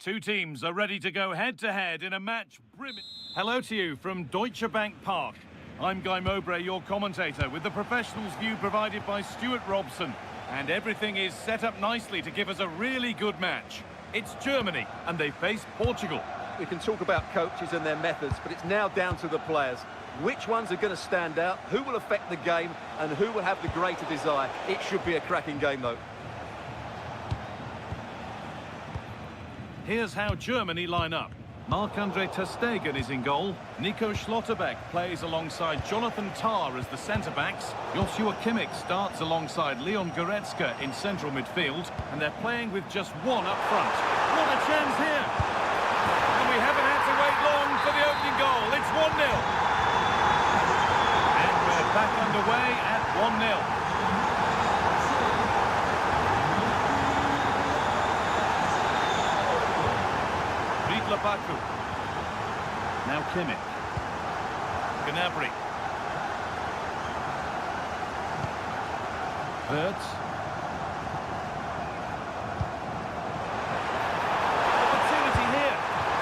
Two teams are ready to go head-to-head in a match brimming... Hello to you from Deutsche Bank Park. I'm Guy Mowbray, your commentator, with the professionals' view provided by Stuart Robson. And everything is set up nicely to give us a really good match. It's Germany, and they face Portugal. We can talk about coaches and their methods, but it's now down to the players. Which ones are going to stand out, who will affect the game, and who will have the greater desire. It should be a cracking game, though. Here's how Germany line up. Marc-Andre ter Stegen is in goal. Nico Schlotterbeck plays alongside Jonathan Tah as the centre-backs. Joshua Kimmich starts alongside Leon Goretzka in central midfield. And they're playing with just one up front. What a chance here! And we haven't had to wait long for the opening goal. It's 1-0. And we're back underway at 1-0. Baku. Now Kimmich. Gnabry. Wirtz. Opportunity here.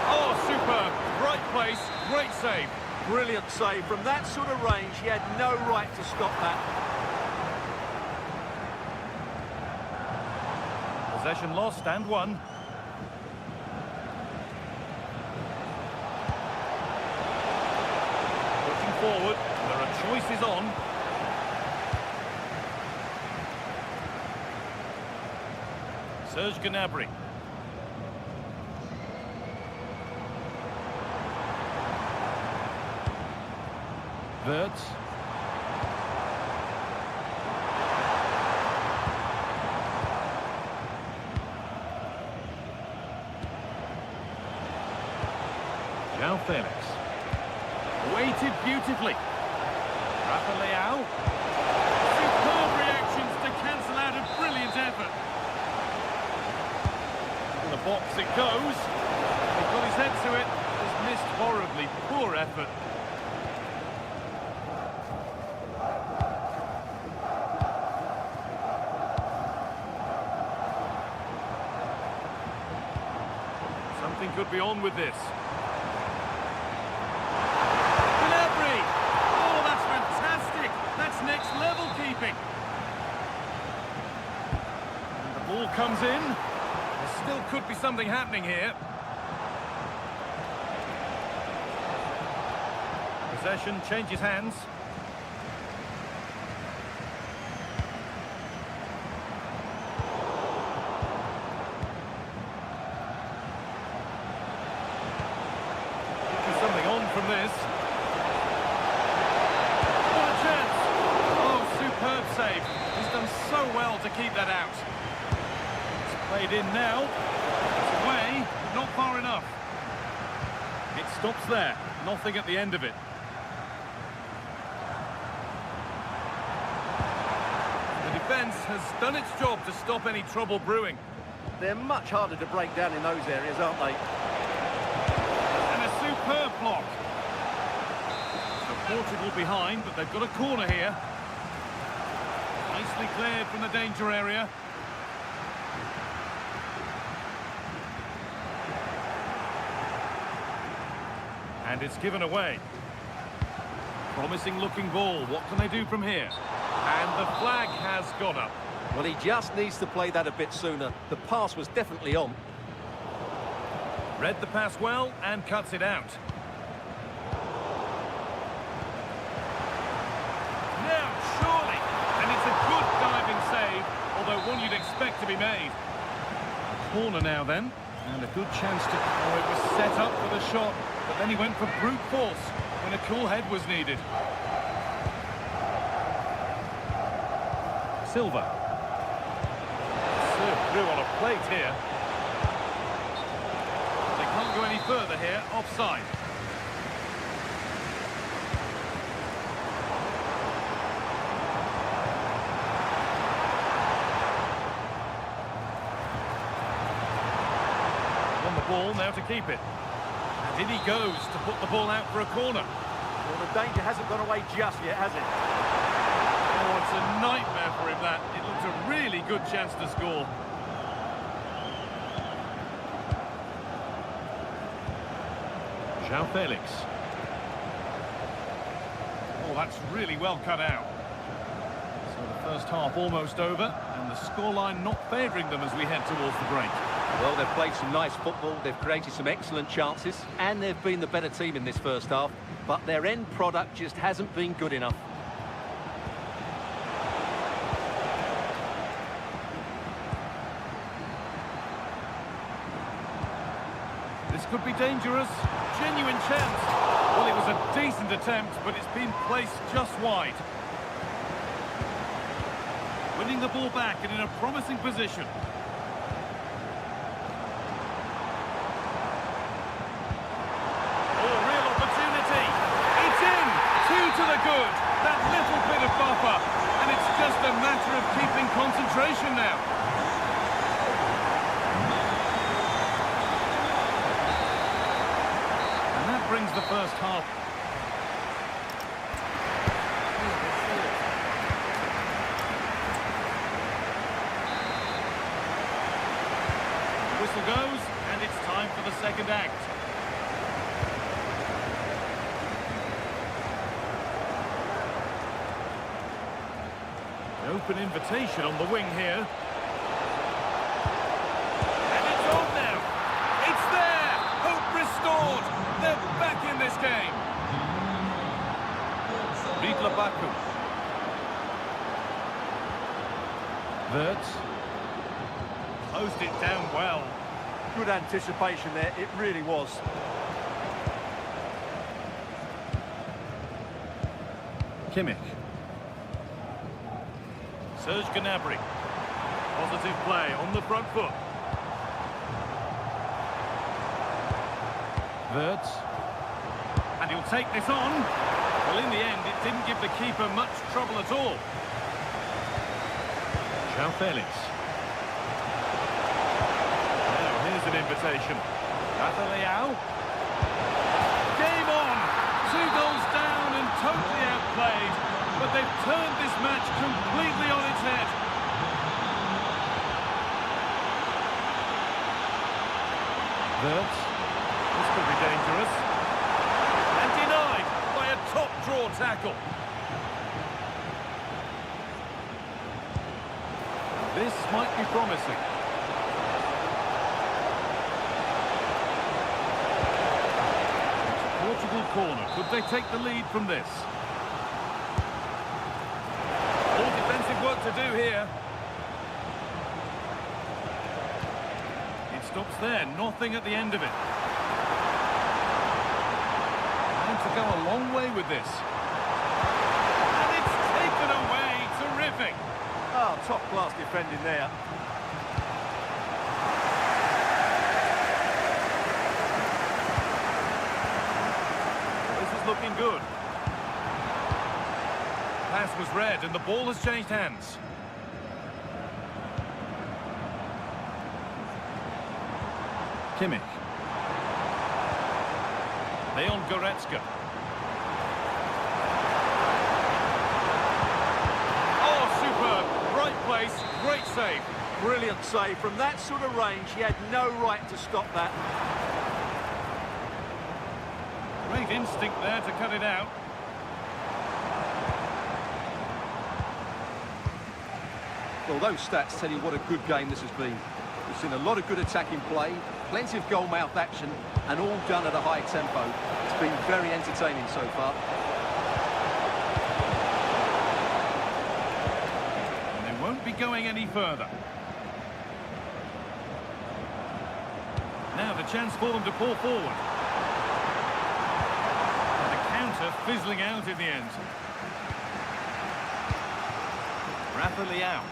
Oh, superb. Right place, great save. Brilliant save. From that sort of range, he had no right to stop that. Possession lost and won. Forward, there are choices on. Serge Gnabry. Wirtz. João Felix. Weighted beautifully. Rafa Leao. Superb reactions to cancel out a brilliant effort. In the box it goes. He got his head to it. Just missed horribly. Poor effort. Something could be on with this. Next level keeping. And the ball comes in. There still could be something happening here. Possession changes hands. Could be something on from this. Superb save. He's done so well to keep that out. It's played in now. It's away, but not far enough. It stops there. Nothing at the end of it. The defence has done its job to stop any trouble brewing. They're much harder to break down in those areas, aren't they? And a superb block. So Portugal behind, but they've got a corner here. Nicely cleared from the danger area. And it's given away. Promising looking ball. What can they do from here? And the flag has gone up. Well, he just needs to play that a bit sooner. The pass was definitely on. Read the pass well and cuts it out. Although one you'd expect to be made. Corner now then, and a good chance to... Oh, it was set up for the shot, but then he went for brute force when a cool head was needed. Silva. Served through on a plate here. They can't go any further here, offside. Ball now to keep it. And in he goes to put the ball out for a corner. Well, the danger hasn't gone away just yet, has it? Oh, it's a nightmare for him, that. It looked a really good chance to score. João Felix. Oh, that's really well cut out. So the first half almost over, and the scoreline not favouring them as we head towards the break. Well, they've played some nice football, they've created some excellent chances, and they've been the better team in this first half, but their end product just hasn't been good enough. This could be dangerous. Genuine chance. Well, it was a decent attempt, but it's been placed just wide. Winning the ball back and in a promising position. Oh, real opportunity. It's in. 2 to the good. That little bit of buffer. And it's just a matter of keeping concentration now. Brings the first half. The whistle goes, and it's time for the second act. An open invitation on the wing here. And it's on now. It's there. Hope restored. They're back in this game. Mqrkkkkkk. Wirtz. Closed it down well. Good anticipation there, it really was. Kimmich. Serge Gnabry. Positive play on the front foot. Wirtz. And he'll take this on. Well, in the end, it didn't give the keeper much trouble at all. João Felix. Now, here's an invitation. Rafael. Game on! 2 goals down and totally outplayed. But they've turned this match completely on its head. Wirtz. This could be dangerous. And denied by a top-draw tackle. This might be promising. It's a Portugal corner. Could they take the lead from this? All defensive work to do here. It stops there. Nothing at the end of it. To go a long way with this. And it's taken away. Terrific. Oh, top-class defending there. This is looking good. Pass was read and the ball has changed hands. Kimmich. Mqrkkkk. Oh, superb. Right place, great save. Brilliant save. From that sort of range, he had no right to stop that. Great instinct there to cut it out. Well, those stats tell you what a good game this has been. We've seen a lot of good attacking play, plenty of goal-mouth action, and all done at a high tempo. It's been very entertaining so far. And they won't be going any further. Now the chance for them to pull forward. And the counter fizzling out in the end. Rafael.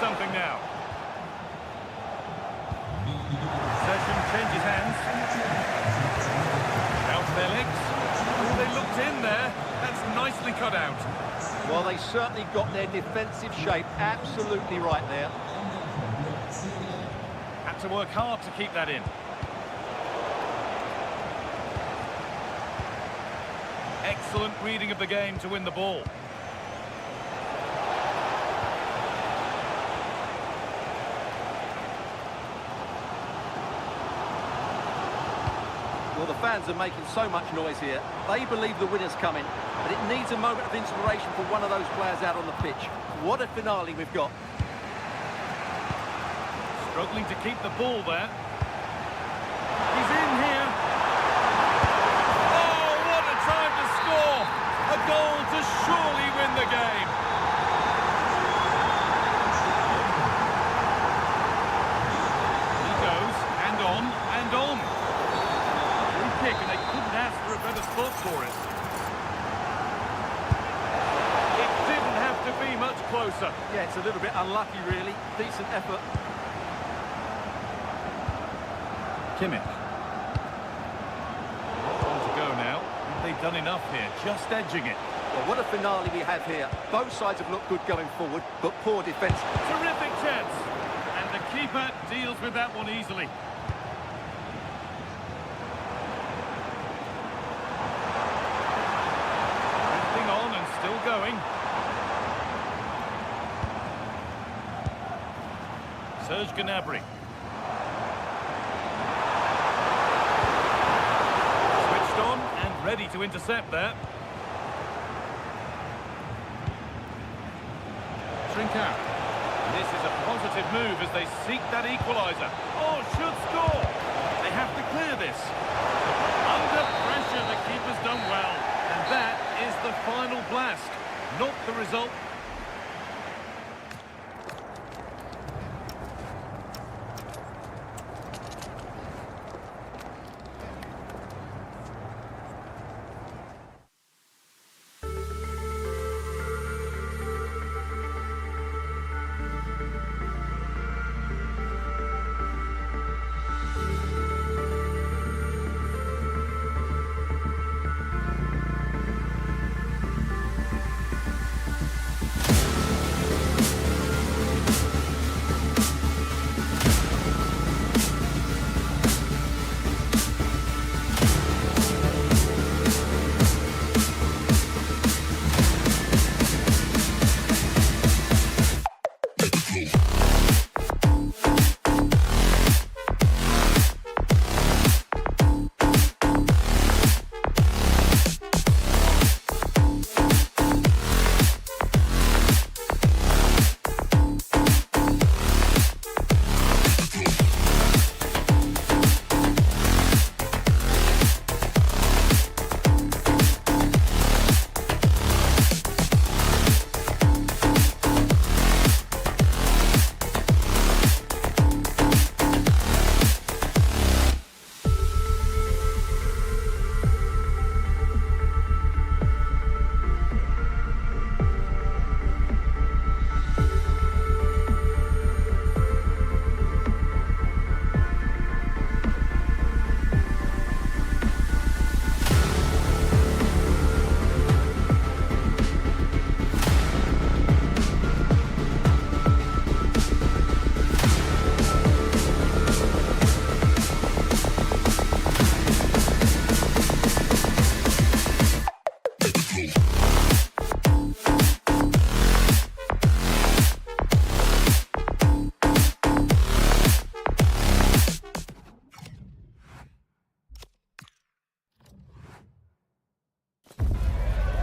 Something now. Possession changes hands. João Felix. Oh, they looked in there. That's nicely cut out. Well, they certainly got their defensive shape absolutely right there. Had to work hard to keep that in. Excellent reading of the game to win the ball. Well, the fans are making so much noise here. They believe the winner's coming, but it needs a moment of inspiration for one of those players out on the pitch. What a finale we've got. Struggling to keep the ball there. He's in here. Oh, what a time to score! A goal to surely win the game. He goes, and on, and on. Free kick, and they couldn't ask for a better spot for it. It didn't have to be much closer. Yeah, it's a little bit unlucky, really. Decent effort. Kimmich. On to go now. Have they done enough here? Just edging it. Well, what a finale we have here. Both sides have looked good going forward, but poor defence. Terrific chance. And the keeper deals with that one easily. Drifting on and still going. Serge Gnabry. Ready to intercept there. Trincao. This is a positive move as they seek that equaliser. Oh, should score. They have to clear this. Under pressure, the keeper's done well. And that is the final blast. Not the result.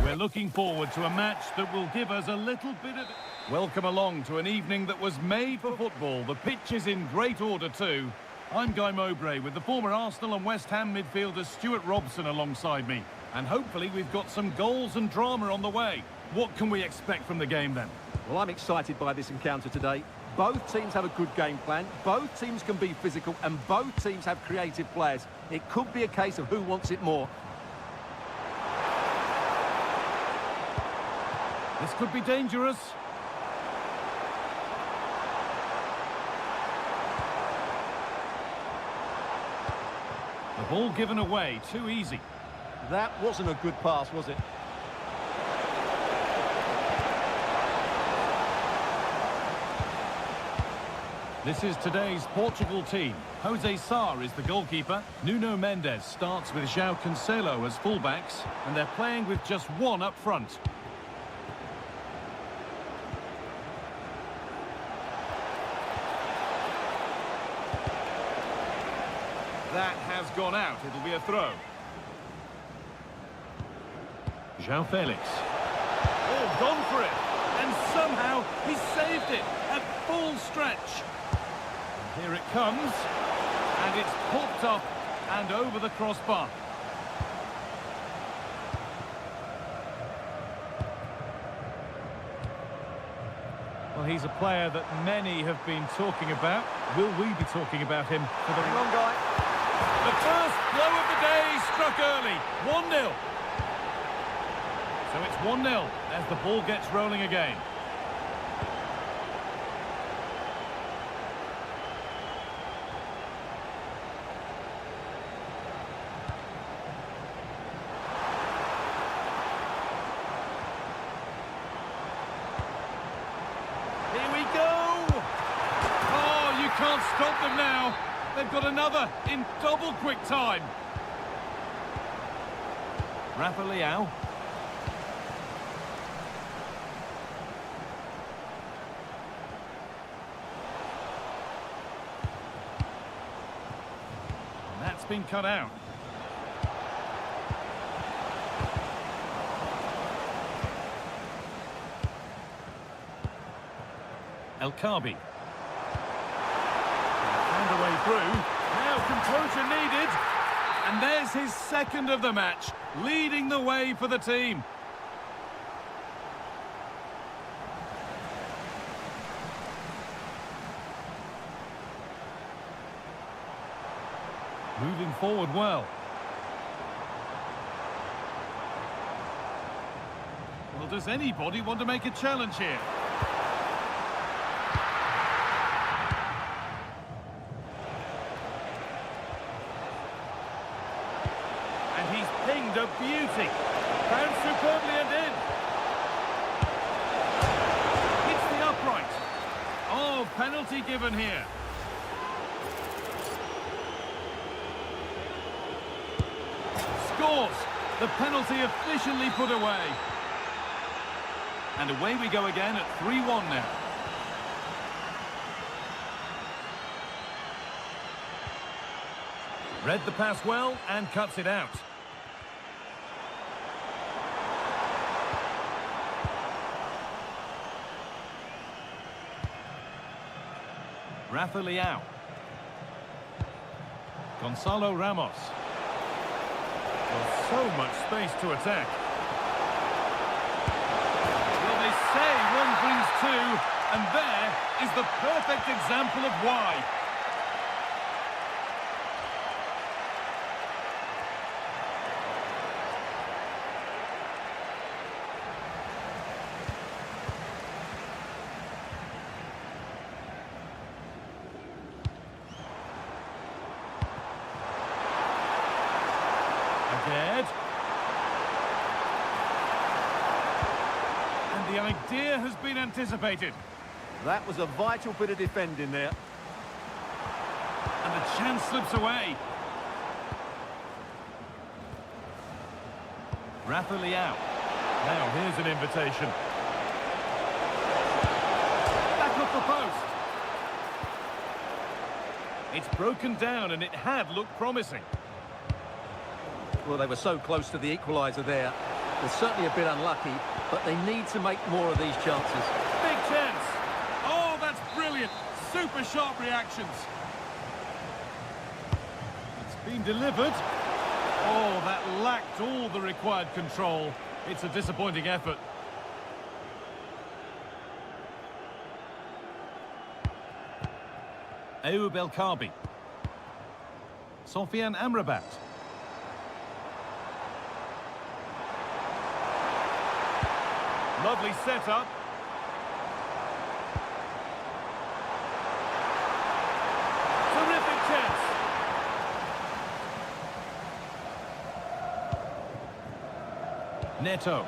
We're looking forward to a match that will give us a little bit of... Welcome along to an evening that was made for football. The pitch is in great order too. I'm Guy Mowbray with the former Arsenal and West Ham midfielder Stuart Robson alongside me. And hopefully we've got some goals and drama on the way. What can we expect from the game then? Well, I'm excited by this encounter today. Both teams have a good game plan, both teams can be physical, and both teams have creative players. It could be a case of who wants it more. This could be dangerous. The ball given away, too easy. That wasn't a good pass, was it? This is today's Portugal team. Jose Sarr is the goalkeeper. Nuno Mendes starts with João Cancelo as fullbacks, and they're playing with just one up front. That has gone out. It'll be a throw. João Felix. Oh, gone for it. And somehow he saved it at full stretch. Here it comes. And it's popped up and over the crossbar. Well, he's a player that many have been talking about. Will we be talking about him for the Wrong guy. The first blow of the day struck early. 1-0. So it's 1-0 as the ball gets rolling again. Here we go. Oh, you can't stop them now. They've got another in double quick time. Rafa Leao. And that's been cut out. El Kabi. Found a way through. Now composure needed. And there's his second of the match, leading the way for the team. Moving forward well. Well, does anybody want to make a challenge here? And he's pinged a beauty. Bounced superbly and in. Hits the upright. Oh, penalty given here. Scores. The penalty efficiently put away. And away we go again at 3-1 now. Read the pass well and cuts it out. Rafa Leao. Gonzalo Ramos. Well, so much space to attack. Well, they say one brings two, and there is the perfect example of why. Dead. And the idea has been anticipated. That was a vital bit of defending there. And the chance slips away. Rafa Leao. Now here's an invitation. Back off the post. It's broken down and it had looked promising. Well, they were so close to the equaliser there. They're certainly a bit unlucky, but they need to make more of these chances. Big chance. Oh, that's brilliant. Super sharp reactions. It's been delivered. Oh, that lacked all the required control. It's a disappointing effort. Ayoub El Kabi. Sofiane Amrabat. Lovely setup. Terrific chance. Neto.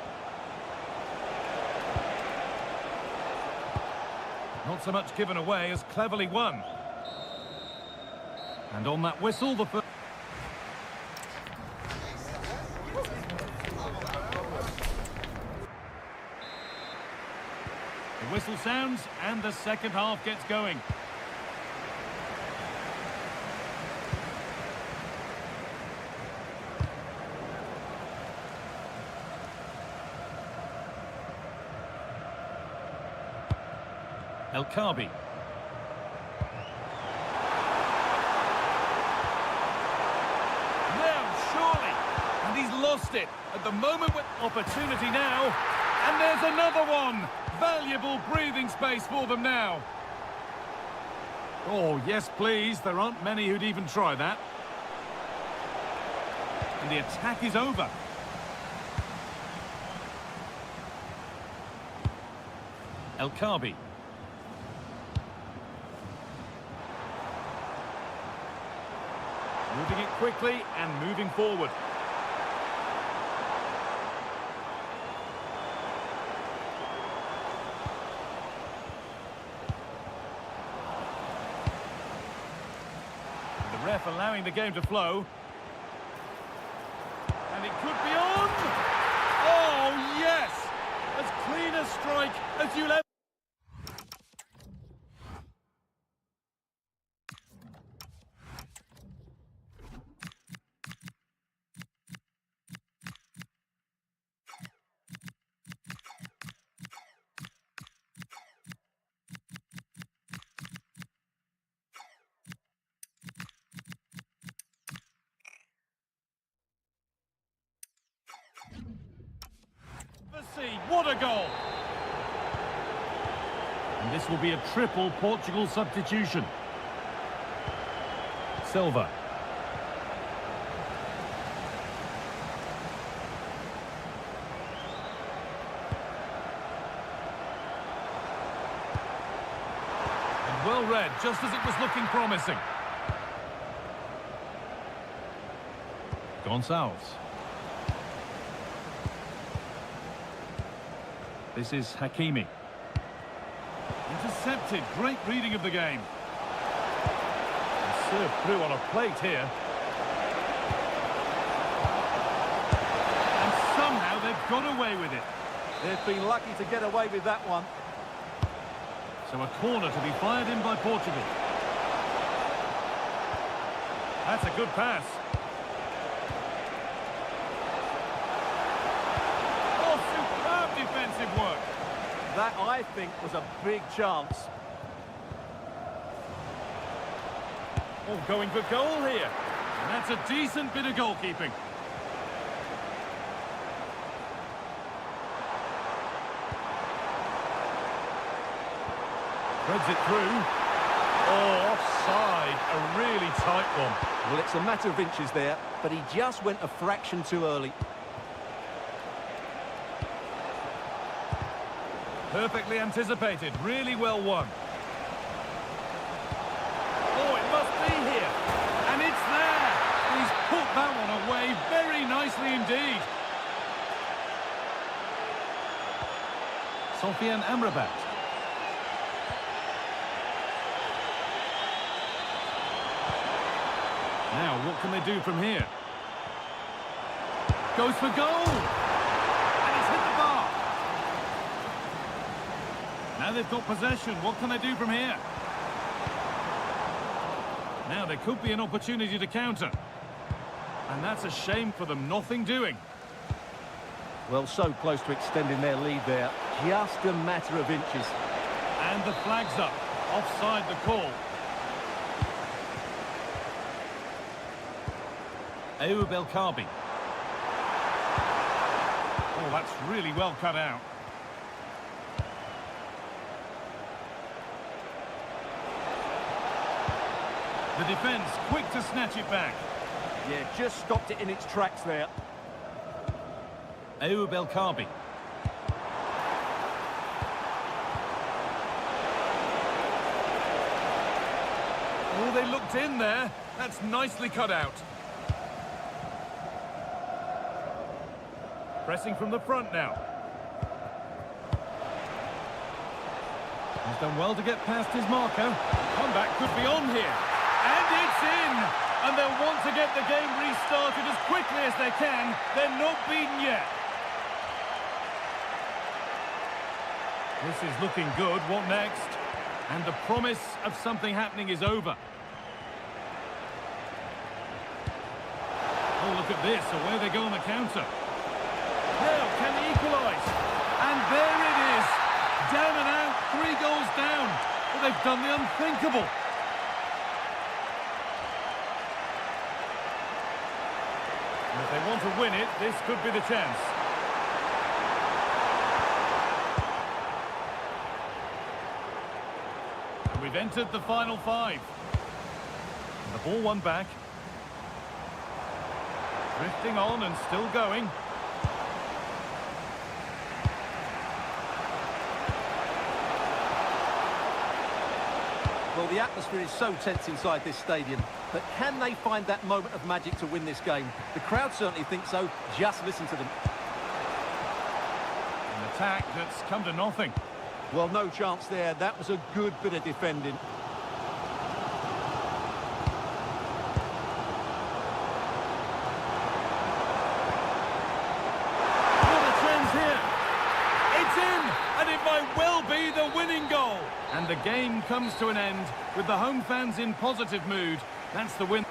Not so much given away as cleverly won. And on that whistle, the first... The whistle sounds and the second half gets going. Mqrkkkk. Now, surely. And he's lost it at the moment with opportunity now. And there's another one. Valuable breathing space for them now. Oh, yes, please. There aren't many who'd even try that. And the attack is over. Mqrkkkk. Moving it quickly and moving forward. The ref allowing the game to flow. And it could be on! Oh, yes! As clean a strike as you'll ever... What a goal! And this will be a triple Portugal substitution. Silva. And well read, just as it was looking promising. Gonçalves. This is Hakimi. Intercepted. Great reading of the game. And served through on a plate here. And somehow they've got away with it. They've been lucky to get away with that one. So a corner to be fired in by Portugal. That's a good pass. Defensive work. That, I think, was a big chance. Oh, going for goal here. And that's a decent bit of goalkeeping. Threads it through. Oh, offside. A really tight one. Well, it's a matter of inches there, but he just went a fraction too early. Perfectly anticipated, really well won. Oh, it must be here. And it's there. He's put that one away very nicely indeed. Sofian Amrabat. Now, what can they do from here? Goes for goal! Now they've got possession. What can they do from here? Now there could be an opportunity to counter. And that's a shame for them. Nothing doing. Well, so close to extending their lead there. Just a matter of inches. And the flag's up. Offside the call. Mqrkkkk. Oh, that's really well cut out. The defence quick to snatch it back. Yeah, just stopped it in its tracks there. Mqrkkkk. Oh, they looked in there. That's nicely cut out. Pressing from the front now. He's done well to get past his marker. Comeback could be on here. And it's in! And they'll want to get the game restarted as quickly as they can. They're not beaten yet. This is looking good. What next? And the promise of something happening is over. Oh, look at this. Away they go on the counter. Now, can they equalise? And there it is. Down and out, 3 goals down. But they've done the unthinkable. And if they want to win it, this could be the chance. And we've entered the final 5. And the ball won back. Drifting on and still going. Well, the atmosphere is so tense inside this stadium, but can they find that moment of magic to win this game? The crowd certainly think so. Just listen to them. An attack that's come to nothing. Well, no chance there. That was a good bit of defending. Be the winning goal. And the game comes to an end with the home fans in positive mood. That's the win.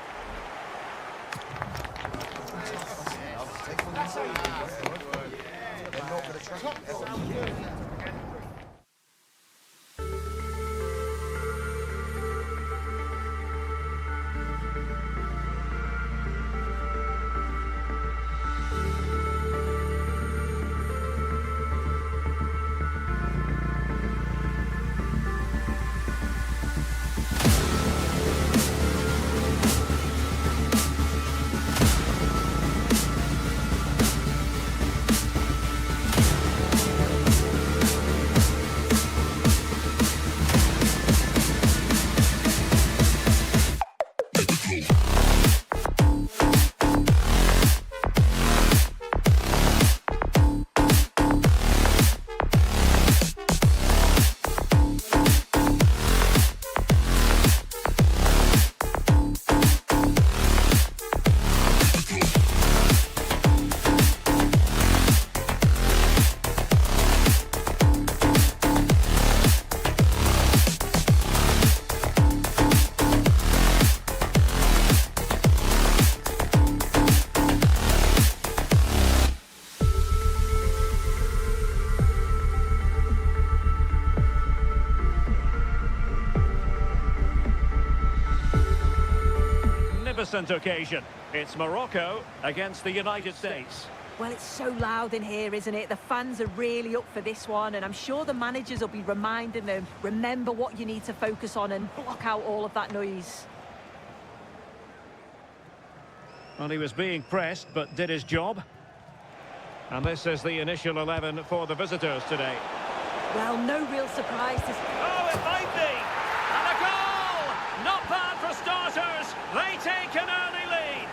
Occasion. It's Morocco against the United States. Well, it's so loud in here, isn't it? The fans are really up for this one, and I'm sure the managers will be reminding them, remember what you need to focus on and block out all of that noise. Well, he was being pressed, but did his job. And this is the initial 11 for the visitors today. Well, no real surprise to... Oh, it might be! And a goal! Not bad for starters! They take an early lead.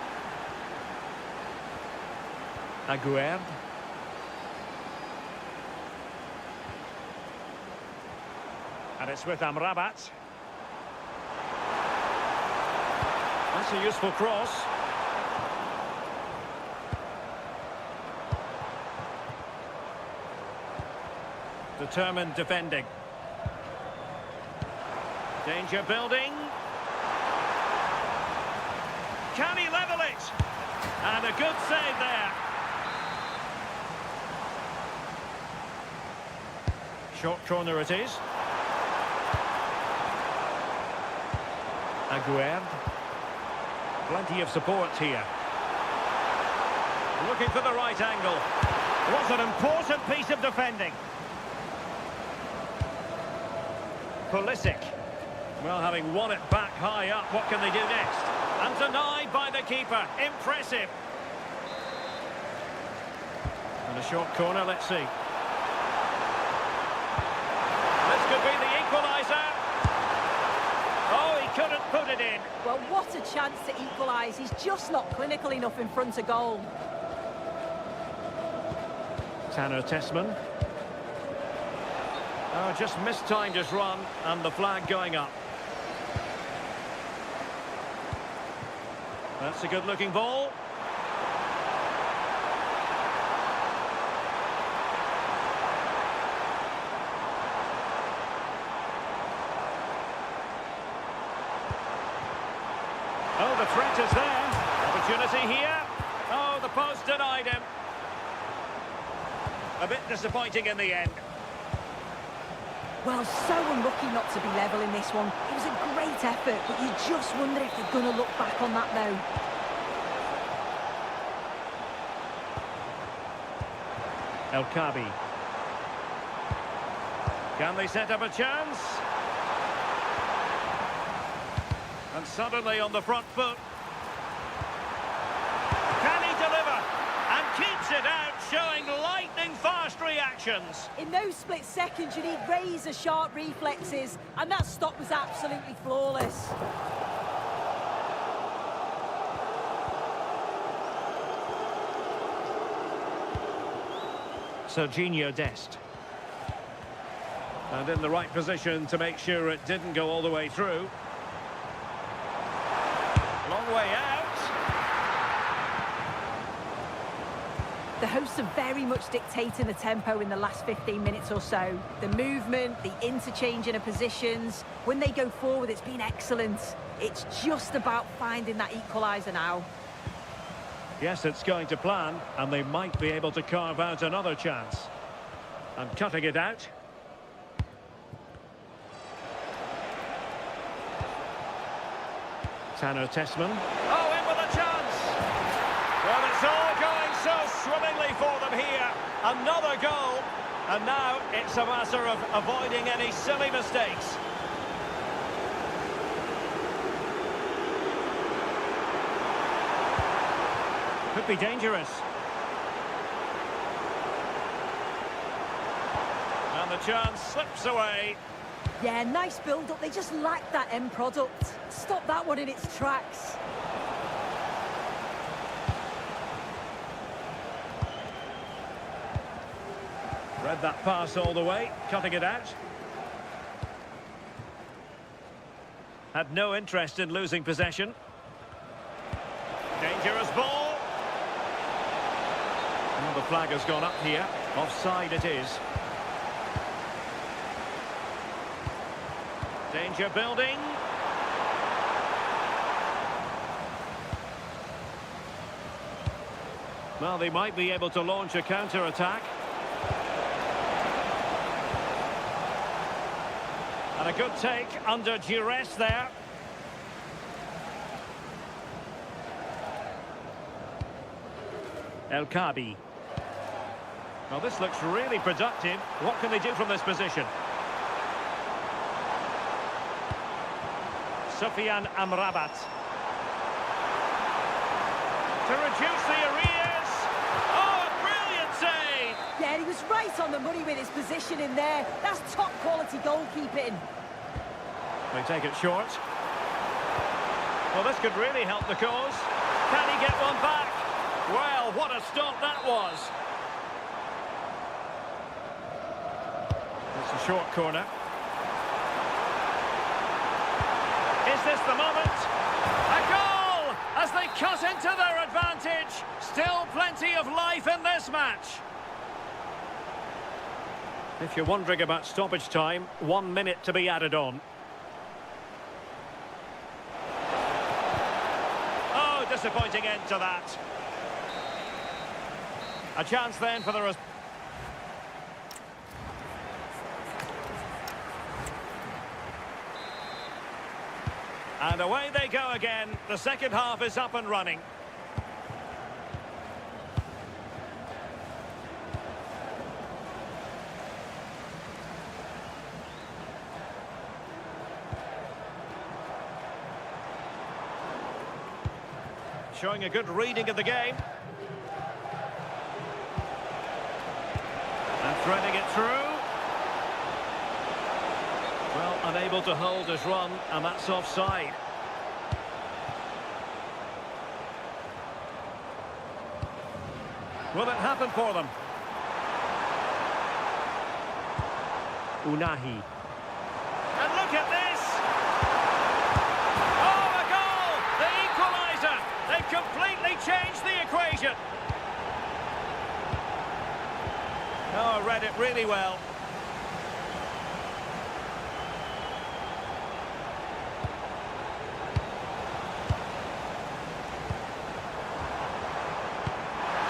Aguerd. And it's with Amrabat. That's a useful cross. Determined defending. Danger building. Can he level it? And a good save there. Short corner it is. Aguerd. Plenty of support here. Looking for the right angle. What an important piece of defending. Pulisic. Well, having won it back high up, what can they do next? And denied by the keeper. Impressive. And a short corner, let's see. This could be the equaliser. Oh, he couldn't put it in. Well, what a chance to equalise. He's just not clinical enough in front of goal. Tanner Tessman. Oh, just mistimed his run, and the flag going up. That's a good-looking ball. Oh, the threat is there. Opportunity here. Oh, the post denied him. A bit disappointing in the end. Well, so unlucky not to be level in this one. It was a great effort, but you just wonder if they're going to look back on that now. El Kabi. Can they set up a chance? And suddenly on the front foot. Can he deliver? And keeps it out, showing lightning-fast reactions. In those split seconds, you need razor-sharp reflexes, and that stop was absolutely flawless. Serginho Dest. And in the right position to make sure it didn't go all the way through. Long way out. The hosts are very much dictating the tempo in the last 15 minutes or so. The movement, the interchanging of positions. When they go forward, it's been excellent. It's just about finding that equaliser now. Yes, it's going to plan, and they might be able to carve out another chance. And cutting it out. Tanner Tessman. Oh, in with a chance! Well, it's all going so swimmingly for them here. Another goal. And now it's a matter of avoiding any silly mistakes. Could be dangerous. And the chance slips away. Yeah, nice build-up. They just lack that end product. Stop that one in its tracks. Read that pass all the way, cutting it out. Had no interest in losing possession. Dangerous ball. Well, the flag has gone up here. Offside it is. Danger building. Well, they might be able to launch a counter-attack. And a good take under duress there. El Kabi. Well, this looks really productive. What can they do from this position? Sufyan Amrabat. To reduce the arrears. Oh, a brilliant save! Yeah, he was right on the money with his position in there. That's top-quality goalkeeping. They take it short. Well, this could really help the cause. Can he get one back? Well, what a stop that was. It's a short corner. Is this the moment? A goal! As they cut into their advantage. Still plenty of life in this match. If you're wondering about stoppage time, 1 minute to be added on. Oh, disappointing end to that. A chance then for the... And away they go again. The second half is up and running. Showing a good reading of the game. And threading it through. Well, unable to hold his run, and that's offside. Will it happen for them? Unahi. And look at this! Oh, a goal! The equaliser! They've completely changed the equation. Oh, read it really well.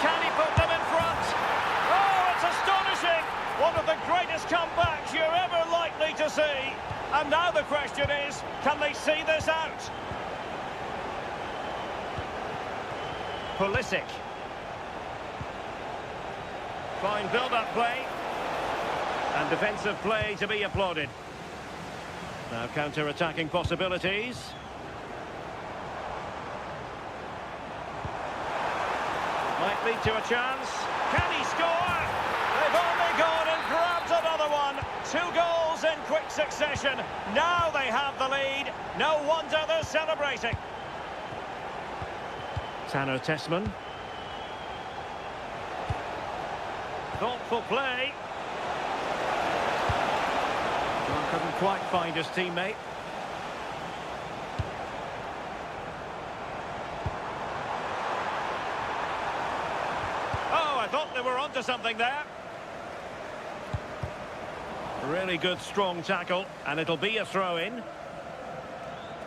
Can he put them in front? Oh, it's astonishing! One of the greatest comebacks you're ever likely to see. And now the question is, can they see this out? Pulisic. Fine build-up play. And defensive play to be applauded. Now counter-attacking possibilities. Might lead to a chance. Can he score? They've only gone and grabbed another one. 2 goals in quick succession. Now they have the lead. No wonder they're celebrating. Tanner Tessman. Thoughtful play. Well, couldn't quite find his teammate. Oh, I thought they were onto something there. Really good, strong tackle, and it'll be a throw-in.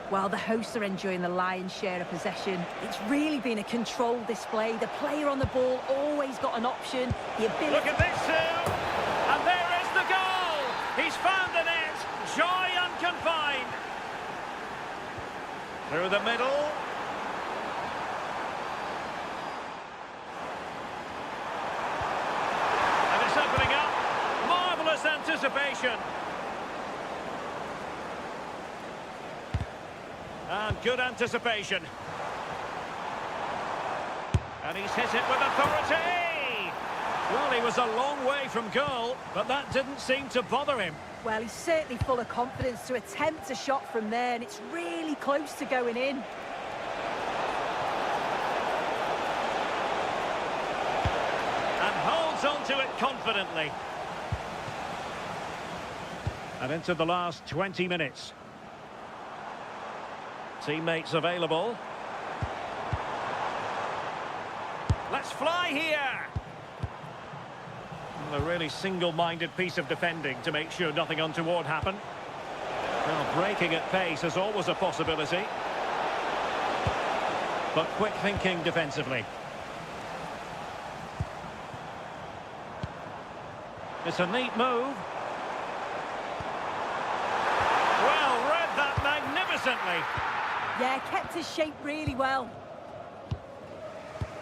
While the hosts are enjoying the lion's share of possession, it's really been a controlled display. The player on the ball always got an option, the ability... Look at this, Sue! And there is the goal! He's found the net! Joy unconfined! Through the middle. And it's opening up. Marvellous anticipation. And good anticipation. And he's hit it with authority! Well, he was a long way from goal, but that didn't seem to bother him. Well, he's certainly full of confidence to attempt a shot from there, and it's really close to going in. And holds on to it confidently. And into the last 20 minutes. Teammates available. Let's fly here! A really single-minded piece of defending to make sure nothing untoward happened. Well, breaking at pace is always a possibility. But quick thinking defensively. It's a neat move. Well, read that magnificently. Yeah, kept his shape really well.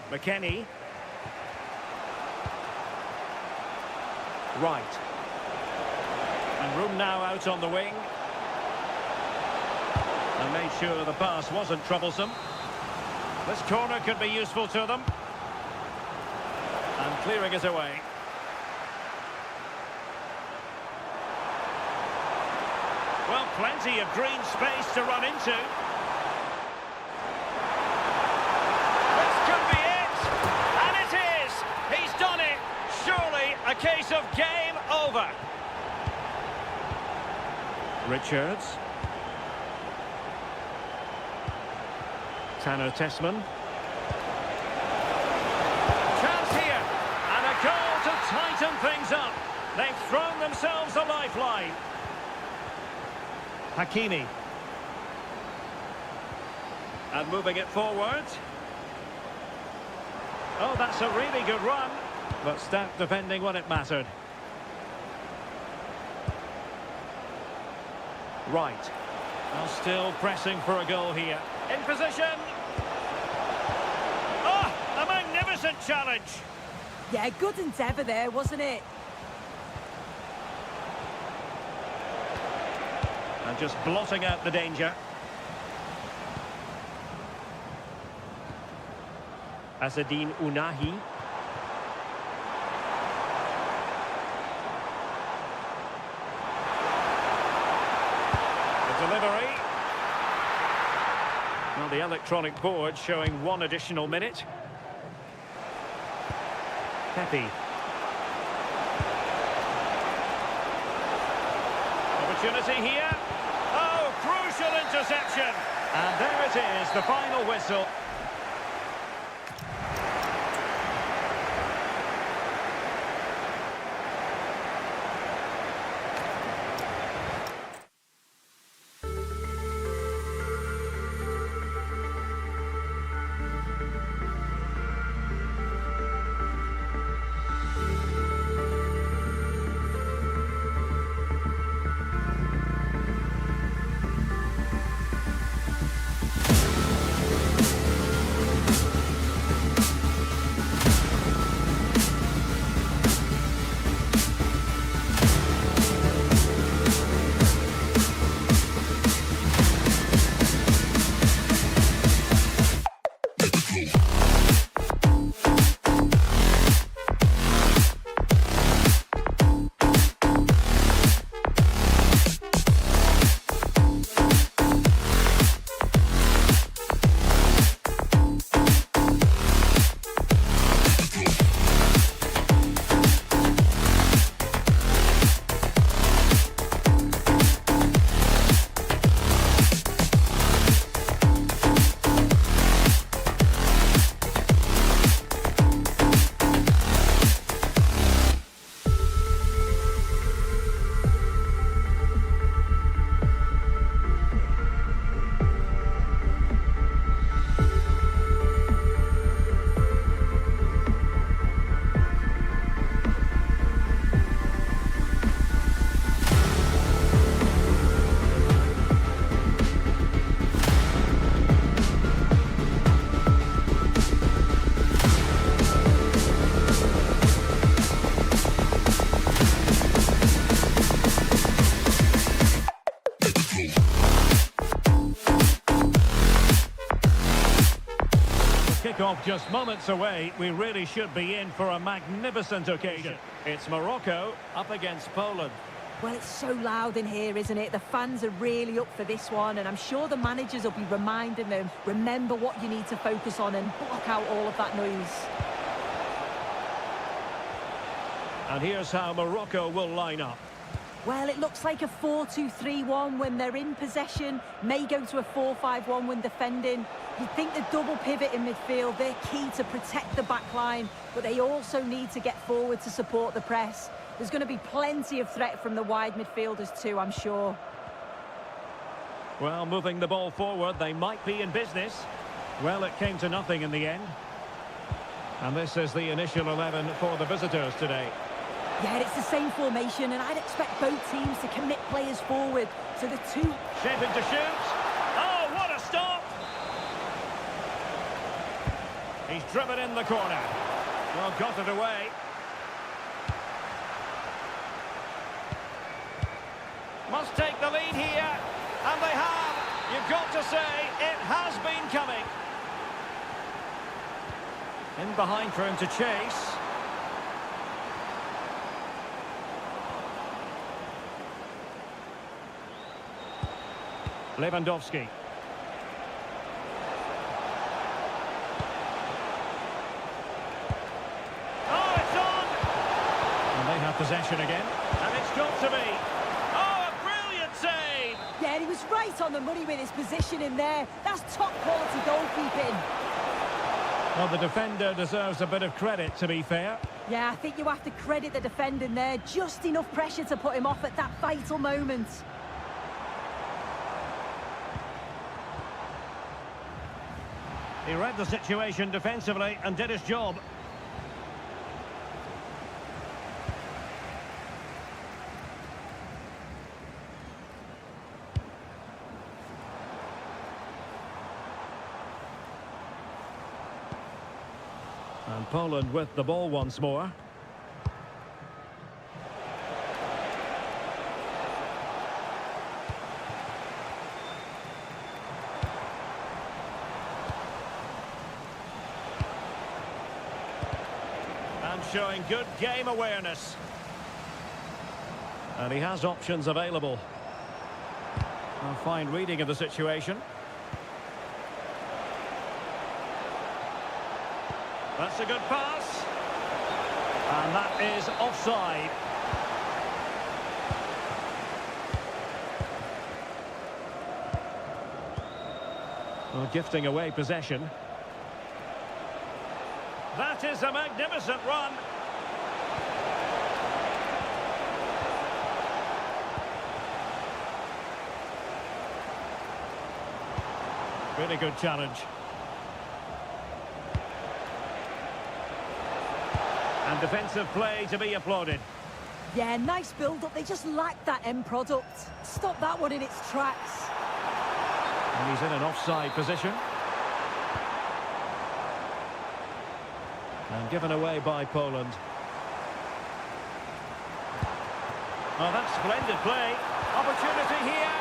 McKennie. Right. And room now out on the wing. And made sure the pass wasn't troublesome. This corner could be useful to them. And clearing it away. Well, plenty of green space to run into. This could be it! And it is! He's done it! Surely a case of game over. Richards. Tanner Tessman. Chance here. And a goal to tighten things up. They've thrown themselves a lifeline. Hakimi. And moving it forward. Oh, that's a really good run. But stout defending when it mattered. Right. Now still pressing for a goal here. In position. Oh, a magnificent challenge. Yeah, good endeavour there, wasn't it? And just blotting out the danger. Azzedine Unahi. The delivery. Well, the electronic board showing 1 additional minute. Pepe. opportunity here. Oh, crucial interception. And there it is, the final whistle. Kickoff just moments away. We really should be in for a magnificent occasion. It's Morocco up against Poland. Well, it's so loud in here, isn't it? The fans are really up for this one, and I'm sure the managers will be reminding them, remember what you need to focus on and block out all of that noise. And here's how Morocco will line up. Well, it looks like a 4-2-3-1 when they're in possession, may go to a 4-5-1 when defending. You'd think the double pivot in midfield, they're key to protect the back line, but they also need to get forward to support the press. There's going to be plenty of threat from the wide midfielders too, I'm sure. Well, moving the ball forward, they might be in business. Well, it came to nothing in the end. And this is the initial 11 for the visitors today. Yeah, it's the same formation, and I'd expect both teams to commit players forward. So the two... Shaping to shoot. Oh, what a stop! He's driven in the corner. Well, got it away. Must take the lead here. And they have. You've got to say, it has been coming. In behind for him to chase. Lewandowski. Oh, it's on! And they have possession again. And it's got to be. Oh, a brilliant save! Yeah, and he was right on the money with his position in there. That's top quality goalkeeping. Well, the defender deserves a bit of credit, to be fair. Yeah, I think you have to credit the defending there. Just enough pressure to put him off at that vital moment. He read the situation defensively and did his job. And Poland with the ball once more. Showing good game awareness. And he has options available. A fine reading of the situation. That's a good pass. And that is offside. Well, gifting away possession. That is a magnificent run. Really good challenge. And defensive play to be applauded. Yeah, nice build-up. They just lack that end product. Stop that one in its tracks. And he's in an offside position. And given away by Poland. Oh, that's splendid play. Opportunity here.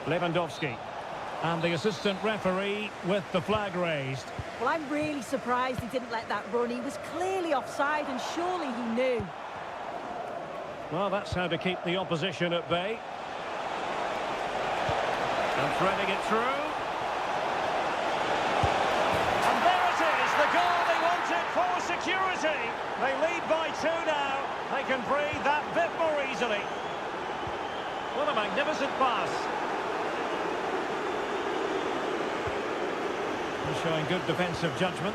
Lewandowski. And the assistant referee with the flag raised. Well, I'm really surprised he didn't let that run. He was clearly offside, and surely he knew. Well, that's how to keep the opposition at bay. And threading it through. And there it is, the goal they wanted for security. They lead by 2 now. They can breathe that bit more easily. What a magnificent pass. Showing good defensive judgment.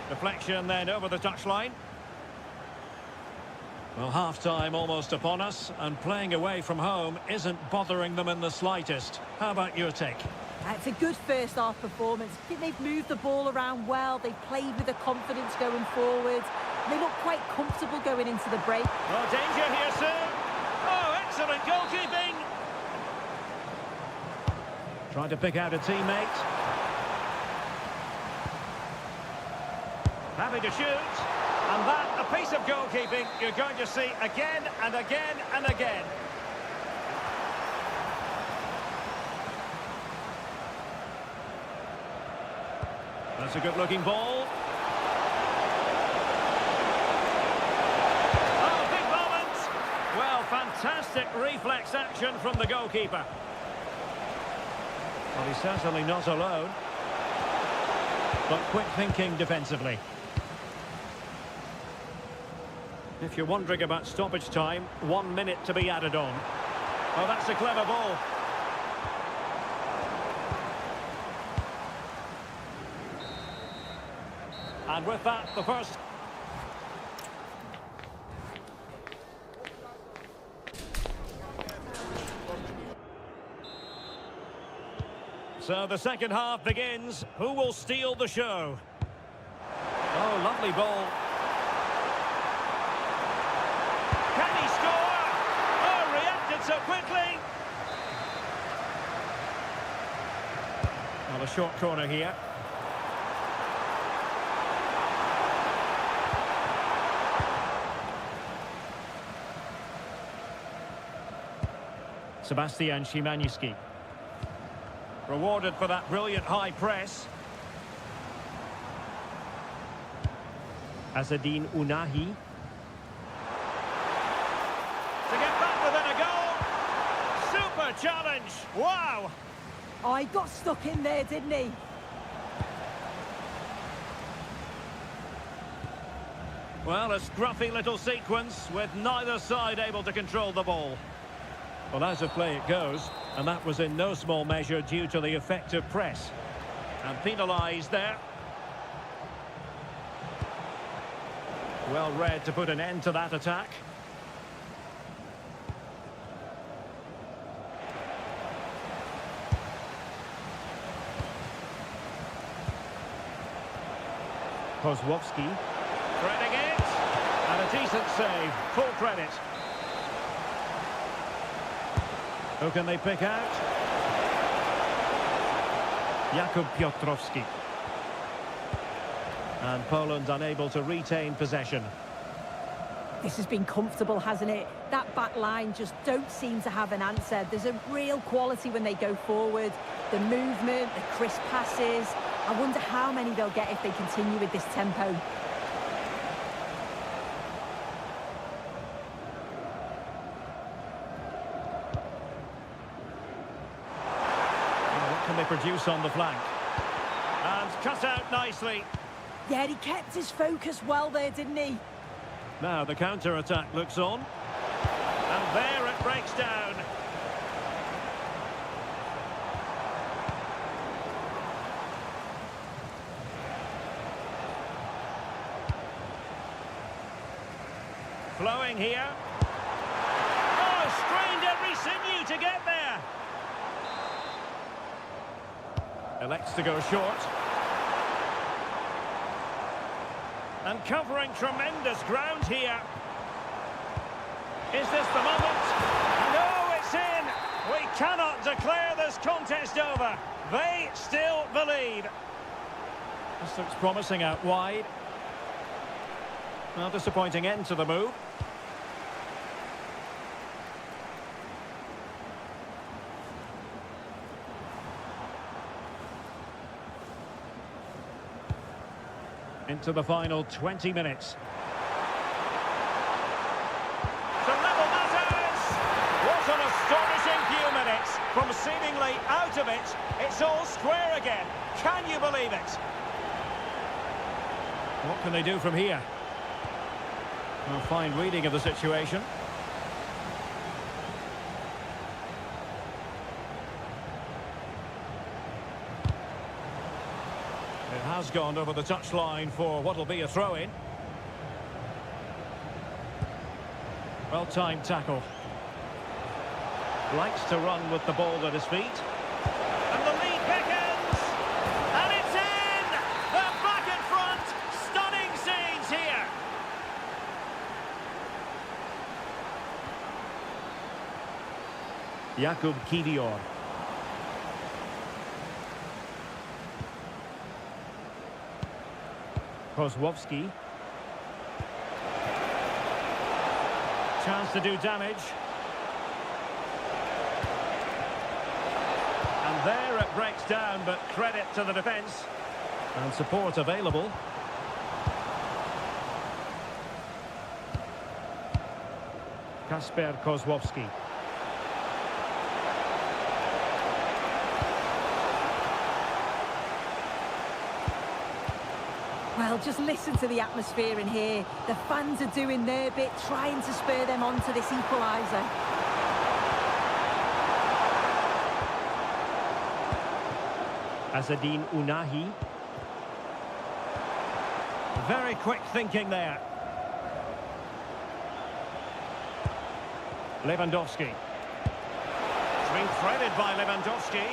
Deflection then over the touchline. Well, half-time almost upon us, and playing away from home isn't bothering them in the slightest. How about your take? It's a good first-half performance. I think they've moved the ball around well. They've played with the confidence going forward. They look quite comfortable going into the break. Well, danger here soon. Oh, excellent goalkeeping. Trying to pick out a teammate. Happy to shoot. And that, a piece of goalkeeping you're going to see again and again and again. That's a good-looking ball. Fantastic reflex action from the goalkeeper. Well, he's certainly not alone. But quick thinking defensively. If you're wondering about stoppage time, 1 minute to be added on. Oh, that's a clever ball. And with that, the first... So the second half begins. Who will steal the show? Oh, lovely ball. Can he score? Oh, reacted so quickly. Well, a short corner here. Sebastian Szymanski. Rewarded for that brilliant high press. Azzedine Ounahi. To get back within a goal. Super challenge. Wow. Oh, he got stuck in there, didn't he? Well, a scruffy little sequence with neither side able to control the ball. Well, out of play it goes, and that was in no small measure due to the effective press. And penalised there. Well read to put an end to that attack. Kozłowski. Threading it. And a decent save. Full credit. Who can they pick out? Jakub Piotrowski. And Poland unable to retain possession. This has been comfortable, hasn't it? That back line just don't seem to have an answer. There's a real quality when they go forward. The movement, the crisp passes. I wonder how many they'll get if they continue with this tempo. produce on the flank. And cut out nicely. Yeah, he kept his focus well there, didn't he? Now the counter-attack looks on. And there it breaks down. Flowing here. Oh, strained every sinew to get there. Elects to go short. And covering tremendous ground here. Is this the moment? No, it's in! We cannot declare this contest over. They still believe. This looks promising out wide. Well, disappointing end to the move. Into the final 20 minutes. To level matters! What an astonishing few minutes. From seemingly out of it, it's all square again. Can you believe it? What can they do from here? A fine reading of the situation. It has gone over the touchline for what will be a throw-in. Well-timed tackle. Likes to run with the ball at his feet. And the lead beckons! And it's in! They're back in front! Stunning scenes here! Jakub Kiwior. Kozłowski. Chance to do damage. And there it breaks down, but credit to the defence. And support available. Kasper Kozłowski. Well, just listen to the atmosphere in here. The fans are doing their bit, trying to spur them on to this equaliser. Azzedine Ounahi. Very quick thinking there. Lewandowski. It's been threaded by Lewandowski.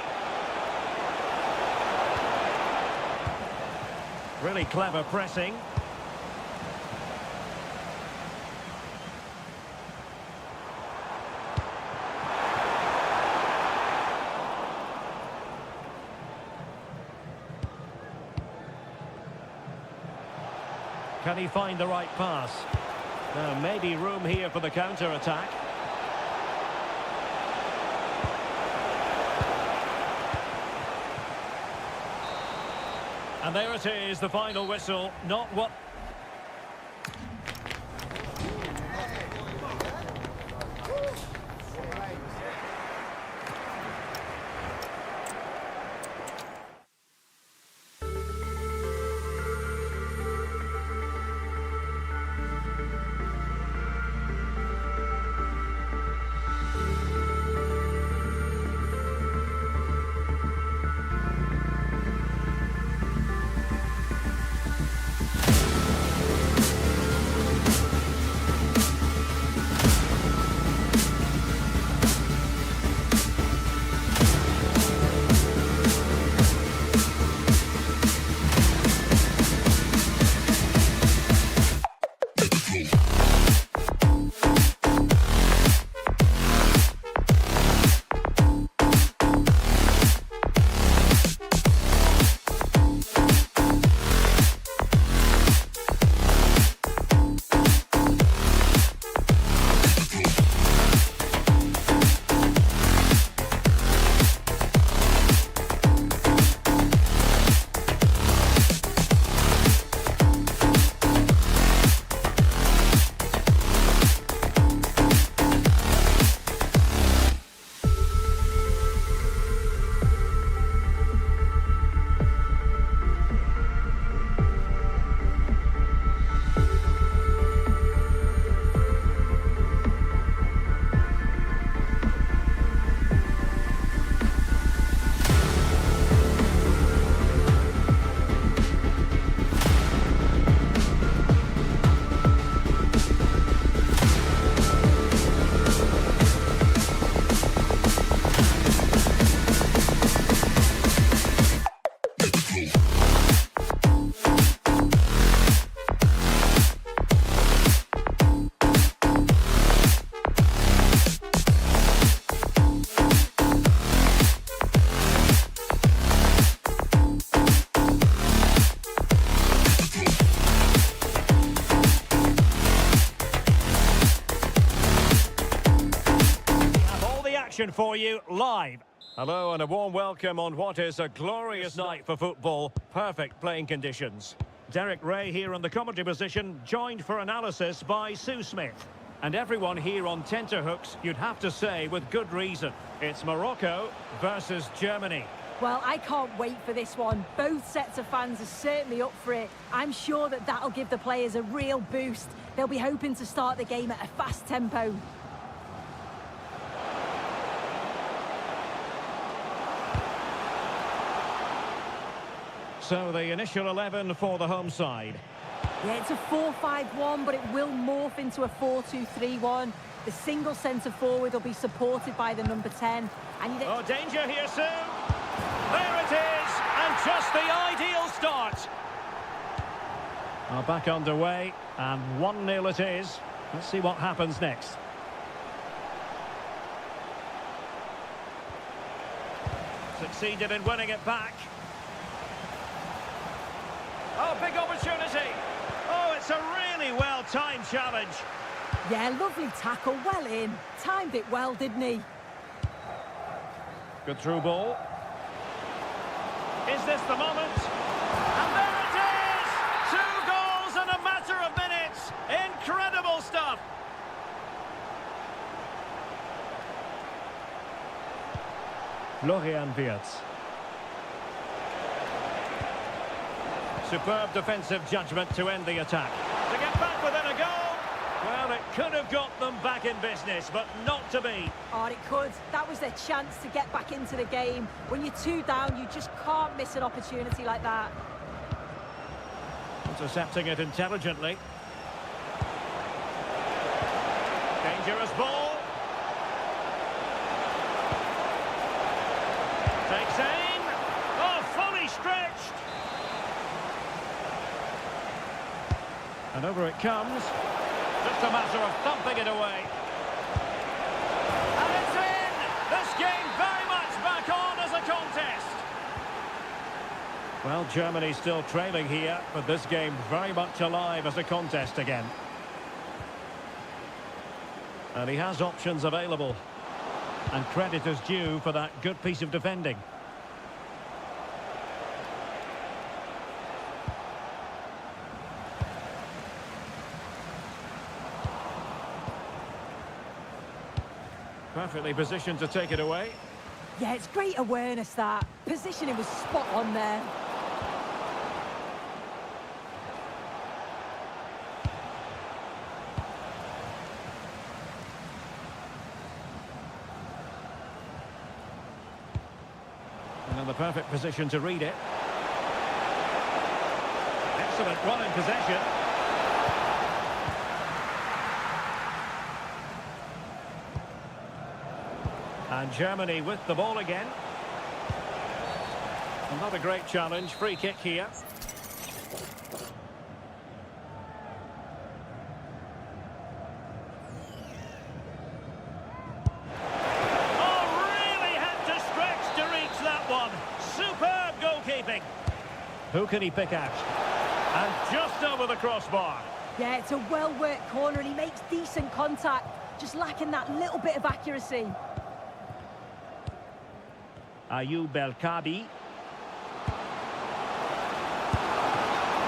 Really clever pressing. Can he find the right pass? Now, maybe room here for the counter-attack. And there it is, the final whistle. Not what... action for you live. Hello and a warm welcome on what is a glorious night for football. Perfect playing conditions. Derek Ray here on the commentary position, joined for analysis by Sue Smith. And everyone here on tenterhooks, you'd have to say with good reason. It's Morocco versus Germany. Well, I can't wait for this one. Both sets of fans are certainly up for it. I'm sure that that'll give the players a real boost. They'll be hoping to start the game at a fast tempo. So the initial 11 for the home side. Yeah, it's a 4-5-1, but it will morph into a 4-2-3-1. The single centre-forward will be supported by the number 10. And oh, danger here, Sue. There it is, and just the ideal start. Back underway, and 1-0 it is. Let's see what happens next. Succeeded in winning it back. Oh, big opportunity. Oh, it's a really well-timed challenge. Yeah, lovely tackle, well in. Timed it well, didn't he? Good through ball. Is this the moment? And there it is! 2 goals in a matter of minutes. Incredible stuff. Florian Wirtz. Superb defensive judgment to end the attack. To get back within a goal. Well, it could have got them back in business, but not to be. Oh, it could. That was their chance to get back into the game. When you're 2 down, you just can't miss an opportunity like that. Intercepting it intelligently. Dangerous ball. Takes aim. Oh, fully stretched. And over it comes. Just a matter of thumping it away. And it's in! This game very much back on as a contest. Well, Germany's still trailing here, but this game very much alive as a contest again. And he has options available. And credit is due for that good piece of defending. Perfectly positioned to take it away. Yeah, it's great awareness, that. Positioning was spot on there. And in the perfect position to read it. Excellent run in possession. And Germany with the ball again. Another great challenge. Free kick here. Oh, really had to stretch to reach that one. Superb goalkeeping. Who can he pick out? And just over the crossbar. Yeah, it's a well-worked corner and he makes decent contact. Just lacking that little bit of accuracy. Ayoub El-Kabi.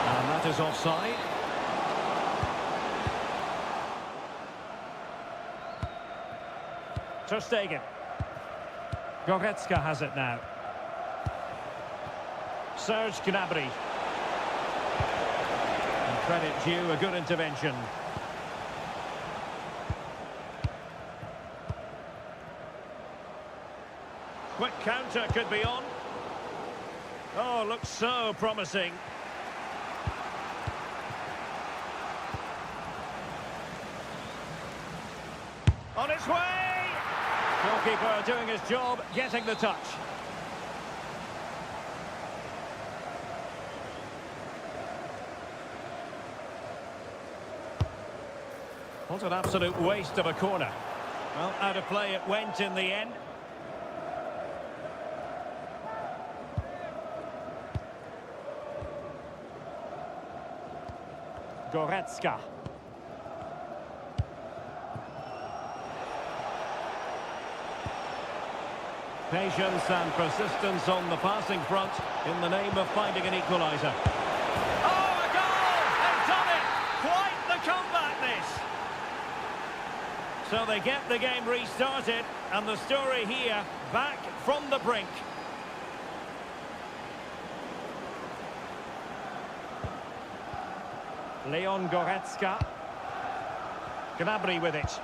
And that is offside. Ter Stegen. Goretzka has it now. Serge Gnabry. And credit due, a good intervention. Quick counter could be on. Oh, looks so promising. On its way! Goalkeeper doing his job, getting the touch. What an absolute waste of a corner. Well, out of play it went in the end. Goretzka. Patience and persistence on the passing front in the name of finding an equaliser. Oh, a goal! They've done it! Quite the comeback, this! So they get the game restarted, and the story here, back from the brink. Mqrkkkk. Gnabry with it.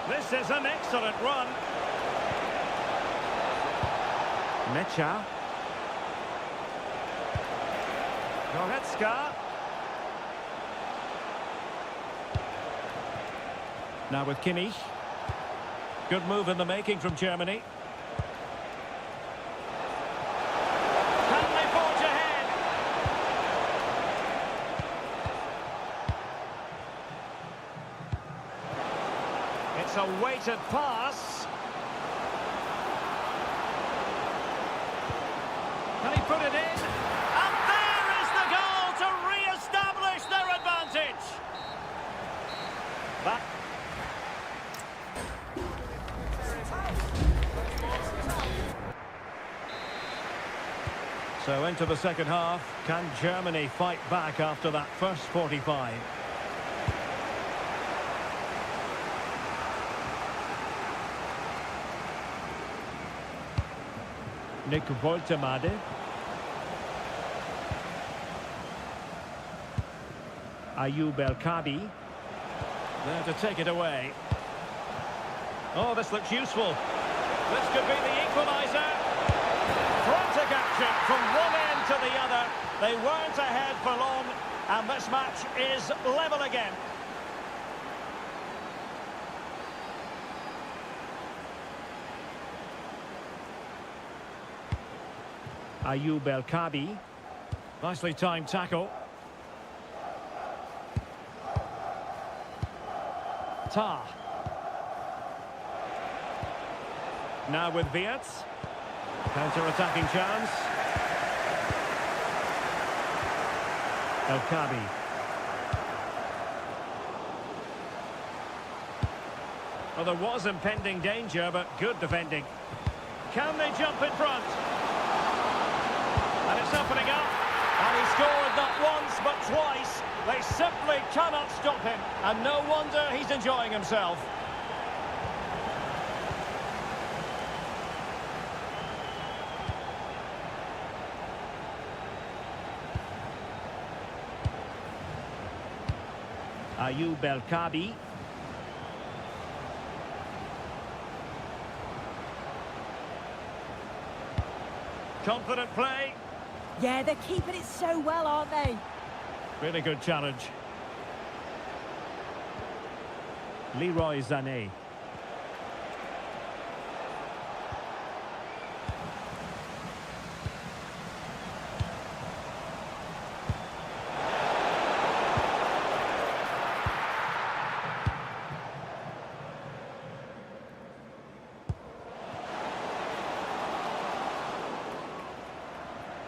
This is an excellent run. Mqrkkkk. Now with Kimmich. Good move in the making from Germany. Can they forge ahead? It's a weighted pass. Can he put it in? And there is the goal to re-establish their advantage. Back. So into the second half, can Germany fight back after that first 45? Mqrkkkk. Mqrkkkk. There to take it away. Oh, this looks useful. This could be the equaliser. Frantic action from one end to the other. They weren't ahead for long, and this match is level again. Mqrkkkk. Nicely timed tackle. Tar. Now with Wirtz. Counter-attacking chance. Mqrkkkk. Well, there was impending danger, but good defending. Can they jump in front? And it's opening up. And he scored not once, but twice. They simply cannot stop him. And no wonder he's enjoying himself. Mqrkkkk. Confident play. Yeah, they're keeping it so well, aren't they? Really good challenge. Leroy Sané.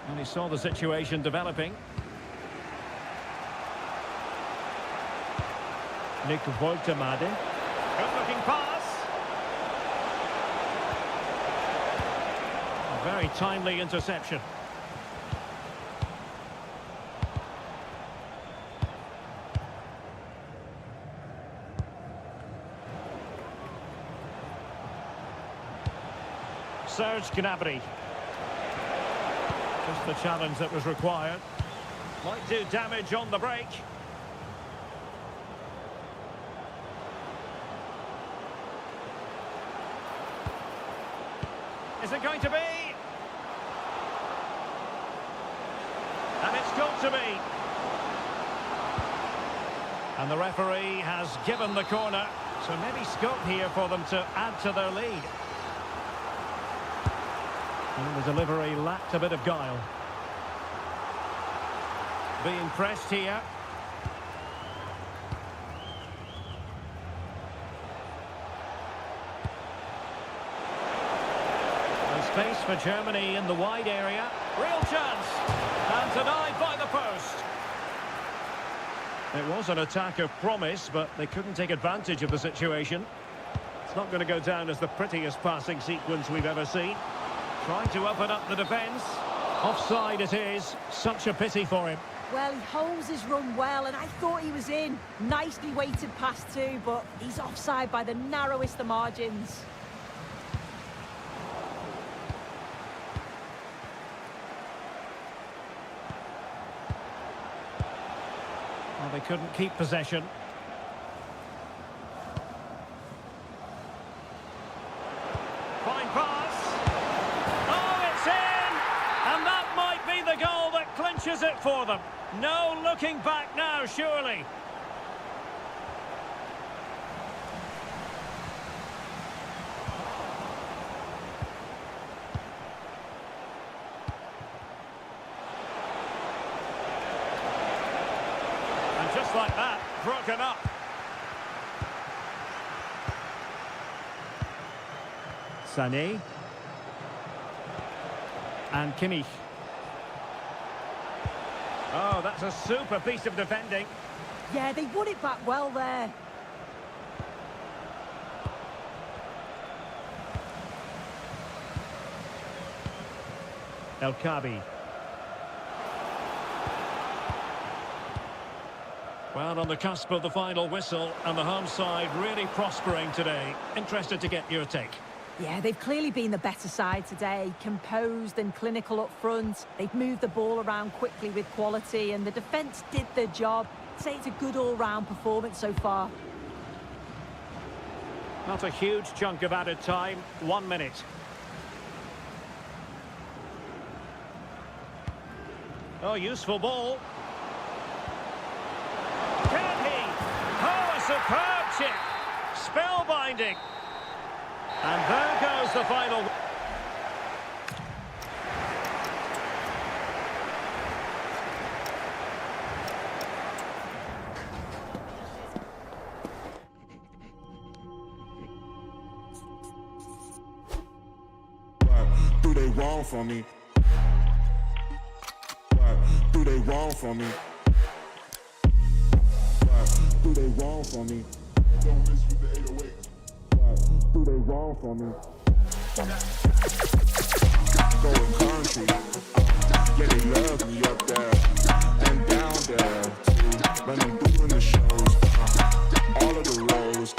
And he saw the situation developing. Mqrkkkk. Good-looking pass. A very timely interception. Serge Gnabry. Just the challenge that was required. Might do damage on the break. Is it going to be? And it's got to be. And the referee has given the corner. So maybe scope here for them to add to their lead. And the delivery lacked a bit of guile. Being pressed here. And space for Germany in the wide area. Real chance. And denied by the post. It was an attack of promise, but they couldn't take advantage of the situation. It's not going to go down as the prettiest passing sequence we've ever seen. Trying to open up the defence. Offside it is. Such a pity for him. Well, he holds his run well, and I thought he was in. Nicely weighted pass too, but he's offside by the narrowest of margins. Well, they couldn't keep possession. Fine pass. Oh, it's in! And that might be the goal that clinches it for them. No looking back now, surely. And just like that, broken up. Sané. And Kimmich. Oh, that's a super piece of defending. Yeah, they won it back well there. El Kabi. Well, on the cusp of the final whistle, and the home side really prospering today. Interested to get your take. Yeah, they've clearly been the better side today, composed and clinical up front. They've moved the ball around quickly with quality, and the defence did their job. I'd say it's a good all-round performance so far. Not a huge chunk of added time, 1 minute. Oh, useful ball. Can he? Oh, a superb chip. Spellbinding. And there goes the final. What do they want from me? What do they want from me? What do they want from me? Don't miss with the 808. What do they want from me? Going country, yeah, they love me up there and down there too. When I'm doing the shows, all of the roads,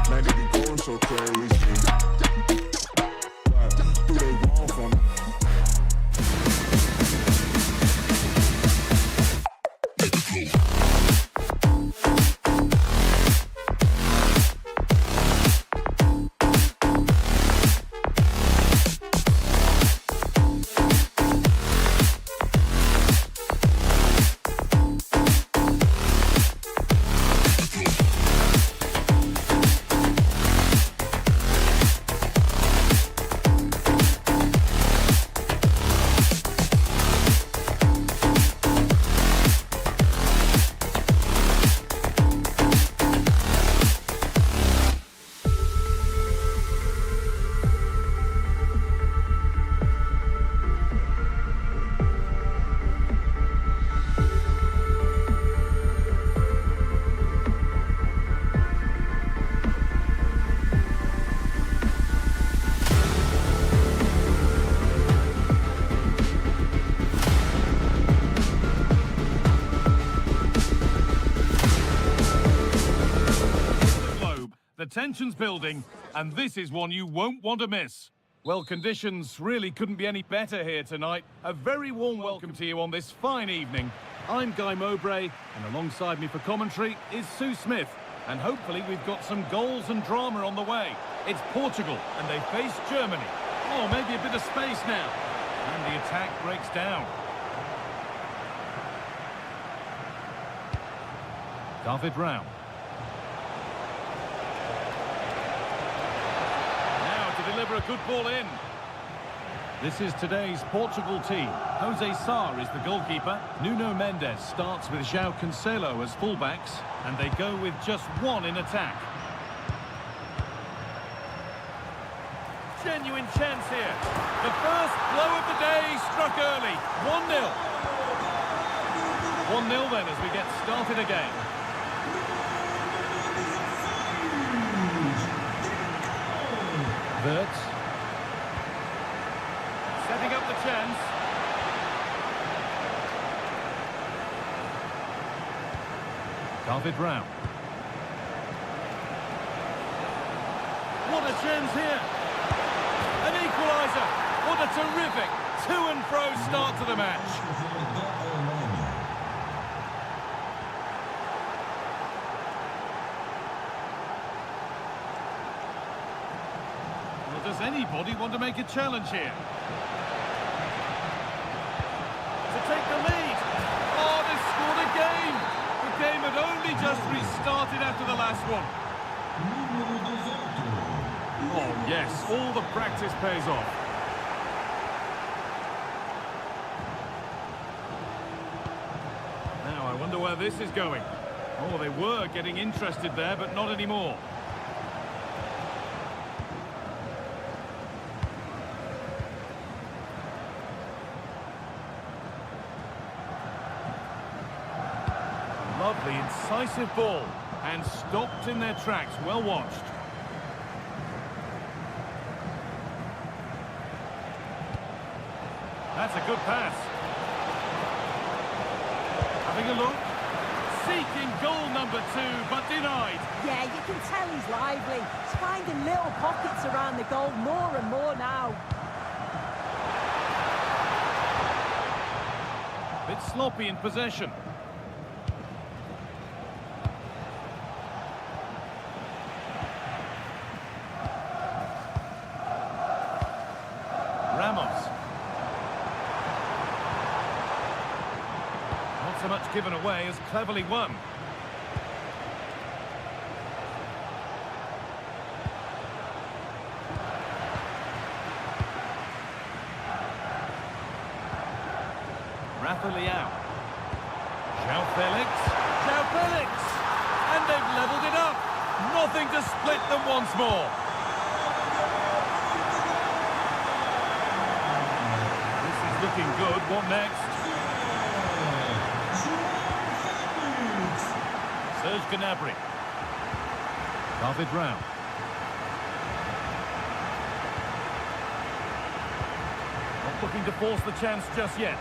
man, they be going so crazy. What do they want from me? The tension's building, and this is one you won't want to miss. Well, conditions really couldn't be any better here tonight. A very warm welcome to you on this fine evening. I'm Guy Mowbray, and alongside me for commentary is Sue Smith. And hopefully we've got some goals and drama on the way. It's Portugal, and they face Germany. Oh, maybe a bit of space now. And the attack breaks down. David Rao. Deliver a good ball in. This is today's Portugal team. Jose Sarr is the goalkeeper. Nuno Mendes starts with João Cancelo as fullbacks, and they go with just one in attack. Genuine chance here. The first blow of the day struck early. 1-0. 1-0 then as we get started again. Wirtz. Setting up the chance. David Brown. What a chance here. An equaliser. What a terrific to and fro start to the match. Well, does anybody want to make a challenge here? To take the lead. Oh, they scored again. The game had only just restarted after the last one. Oh, yes, all the practice pays off. Now, I wonder where this is going. Oh, they were getting interested there, but not anymore. Lovely, incisive ball, and stopped in their tracks. Well watched. That's a good pass. Having a look. Seeking goal number 2, but denied. Yeah, you can tell he's lively. He's finding little pockets around the goal more and more now. Bit sloppy in possession. Ramos. Not so much given away as cleverly won. Rafa Leao. João Felix. João Felix! And they've levelled it up. Nothing to split them once more. This is looking good. What next? Serge Gnabry. David Brown. Not looking to force the chance just yet.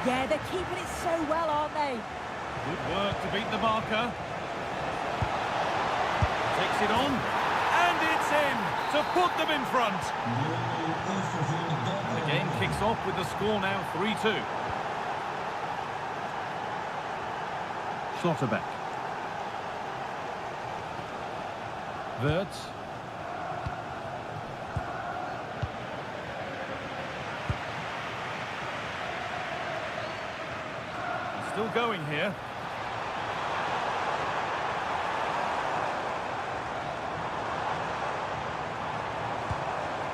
Yeah, they're keeping it so well, aren't they? Good work to beat the marker. Takes it on. And it's in to put them in front. The game kicks off with the score now 3-2. Schlotterbeck. Wirtz. Still going here.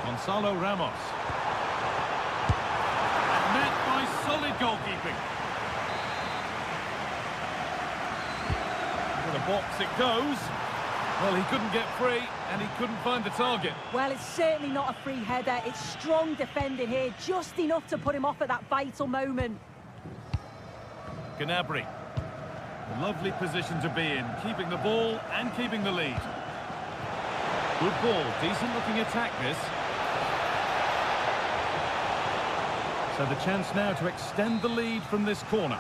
Gonzalo Ramos. And met by solid goalkeeping. Into the box it goes. Well, he couldn't get free, and he couldn't find the target. Well, it's certainly not a free header. It's strong defending here, just enough to put him off at that vital moment. Gnabry. A lovely position to be in, keeping the ball and keeping the lead. Good ball, decent looking attack this. So the chance now to extend the lead from this corner.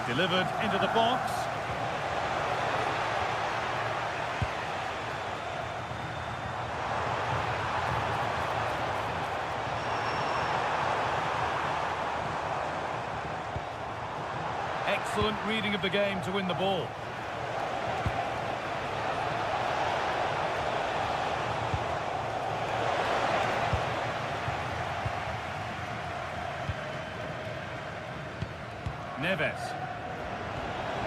Delivered into the box. Excellent reading of the game to win the ball. Neves.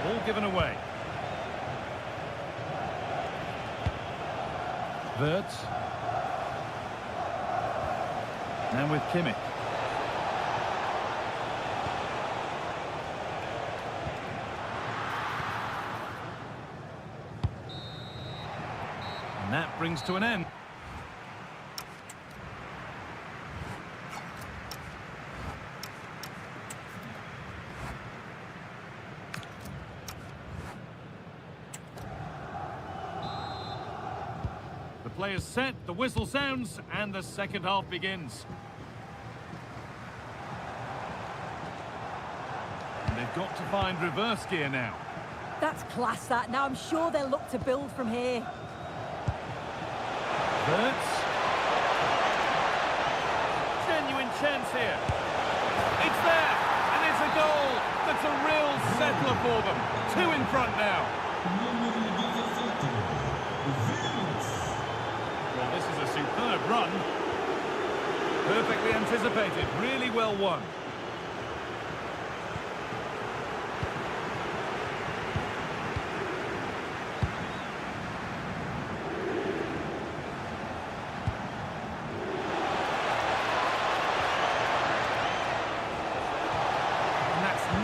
Ball given away. Wirtz. Now with Kimmich. And that brings to an end. The Players set, the whistle sounds, and the second half begins. And they've got to find reverse gear now. That's class, that. Now I'm sure they'll look to build from here. Verts. Genuine chance here. It's there, and it's a goal. That's a real settler for them. 2 in front now. Well, this is a superb run. Perfectly anticipated, really well won.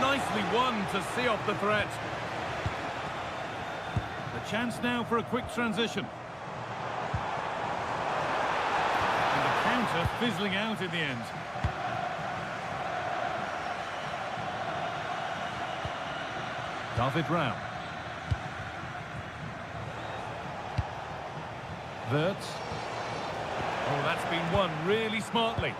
Nicely won to see off the threat. The chance now for a quick transition. And the counter fizzling out in the end. David Rao. Verts. Oh, that's been won really smartly.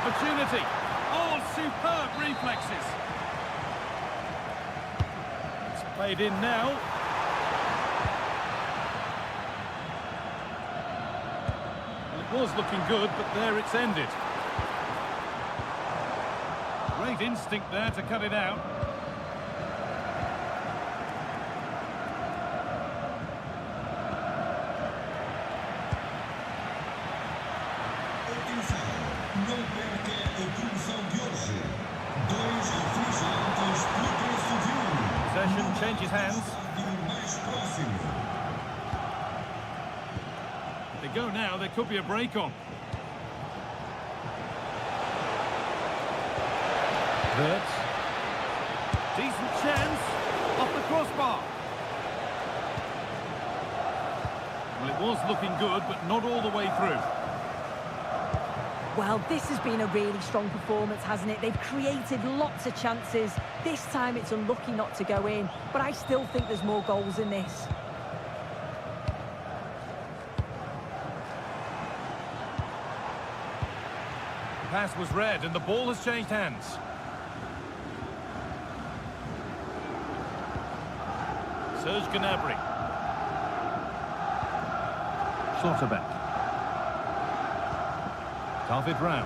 Opportunity. Oh, superb reflexes. It's played in now. Well, it was looking good, but there it's ended. Great instinct there to cut it out. Possession changes hands. If they go now, there could be a break on. Verts. Decent chance. Off the crossbar. Well, it was looking good, but not all the way through. Well, this has been a really strong performance, hasn't it? They've created lots of chances. This time it's unlucky not to go in, but I still think there's more goals in this. The pass was read and the ball has changed hands. Serge Gnabry. Schlotterbeck. David Rao.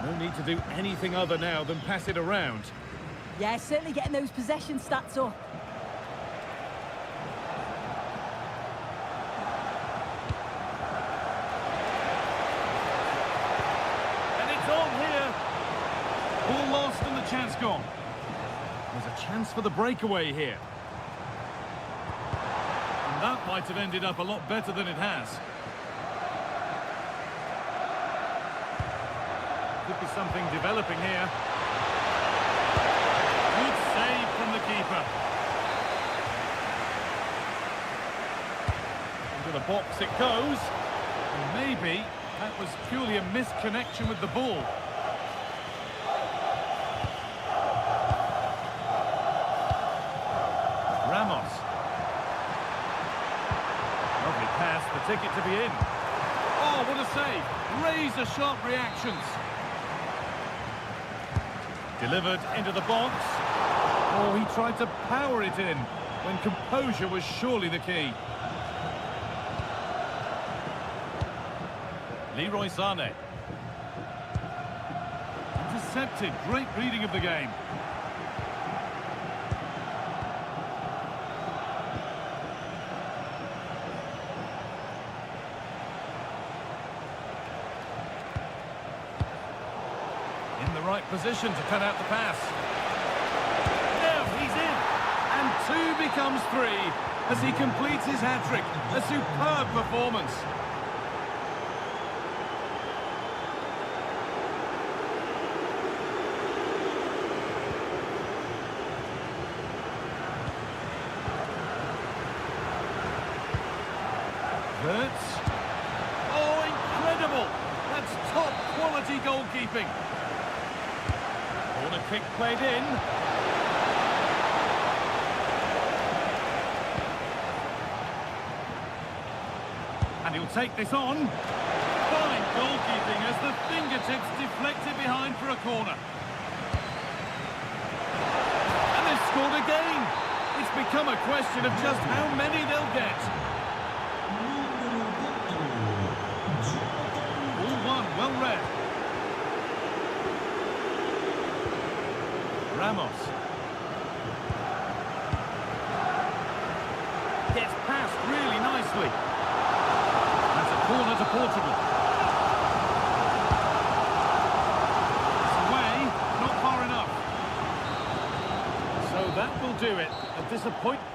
No need to do anything other now than pass it around. Yeah, certainly getting those possession stats up. And it's on here. Ball lost and the chance gone. There's a chance for the breakaway here. And that might have ended up a lot better than it has. Could be something developing here. Good save from the keeper. Into the box it goes. And maybe that was purely a misconnection with the ball. Ramos. Lovely pass, the ticket to be in. Oh, what a save. Razor-sharp reactions. Delivered into the box. Oh, he tried to power it in when composure was surely the key. Leroy Sané. Intercepted. Great reading of the game. In the right position to cut out the pass. Now he's in. And 2 becomes 3 as he completes his hat-trick. A superb performance. Verts. Oh, incredible! That's top-quality goalkeeping. Corner kick played in. And he'll take this on. Fine goalkeeping as the fingertips deflected behind for a corner. And they've scored again. It's become a question of just how many they'll get. All one, well read. Ramos. Gets passed really nicely. That's a corner to Portugal. It's away, not far enough. So that will do it. A disappointment.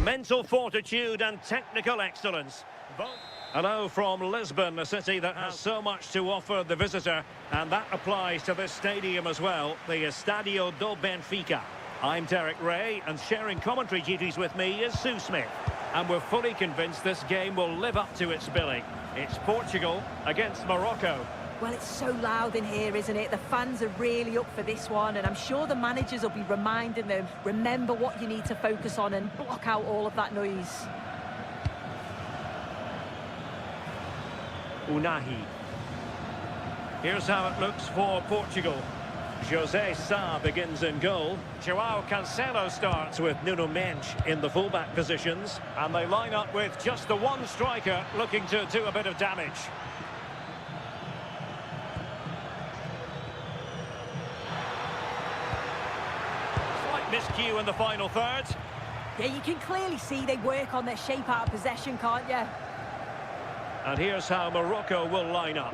Mental fortitude and technical excellence. Hello from Lisbon, a city that has so much to offer the visitor, and that applies to this stadium as well, the Estadio do Benfica. I'm Derek Ray, and sharing commentary duties with me is Sue Smith. And we're fully convinced this game will live up to its billing. It's Portugal against Morocco. Well, it's so loud in here, isn't it? The fans are really up for this one, and I'm sure the managers will be reminding them, remember what you need to focus on and block out all of that noise. Unahi. Here's how it looks for Portugal. José Sá begins in goal. João Cancelo starts with Nuno Mendes in the fullback positions. And they line up with just the one striker looking to do a bit of damage. Miscue in the final third. Yeah, you can clearly see they work on their shape out of possession, can't you? And here's how Morocco will line up.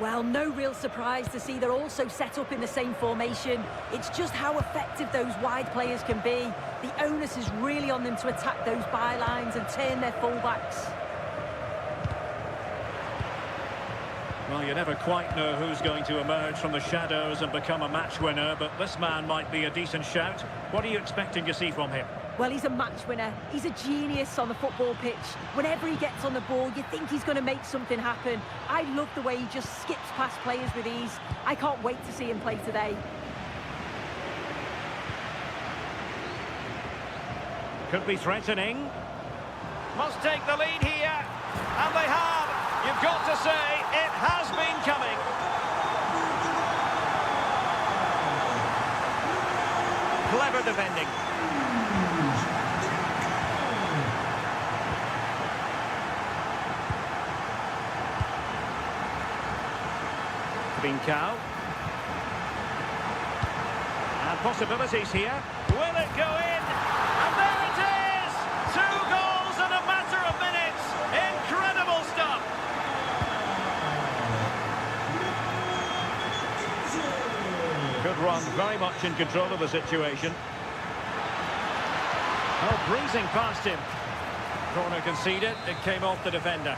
Well, no real surprise to see they're also set up in the same formation. It's just how effective those wide players can be. The onus is really on them to attack those bylines and turn their fullbacks. Well, you never quite know who's going to emerge from the shadows and become a match winner, but this man might be a decent shout. What are you expecting to see from him? Well, he's a match winner. He's a genius on the football pitch. Whenever he gets on the ball, you think he's going to make something happen. I love the way he just skips past players with ease. I can't wait to see him play today. Could be threatening. Must take the lead here. And they have. You've got to say, it has been coming. Clever defending. Trincao. And possibilities here. Will it go in? And there it is! 2 goals in a matter of minutes. Incredible stuff. Good run, very much in control of the situation. Oh, breezing past him. Corner conceded, it came off the defender.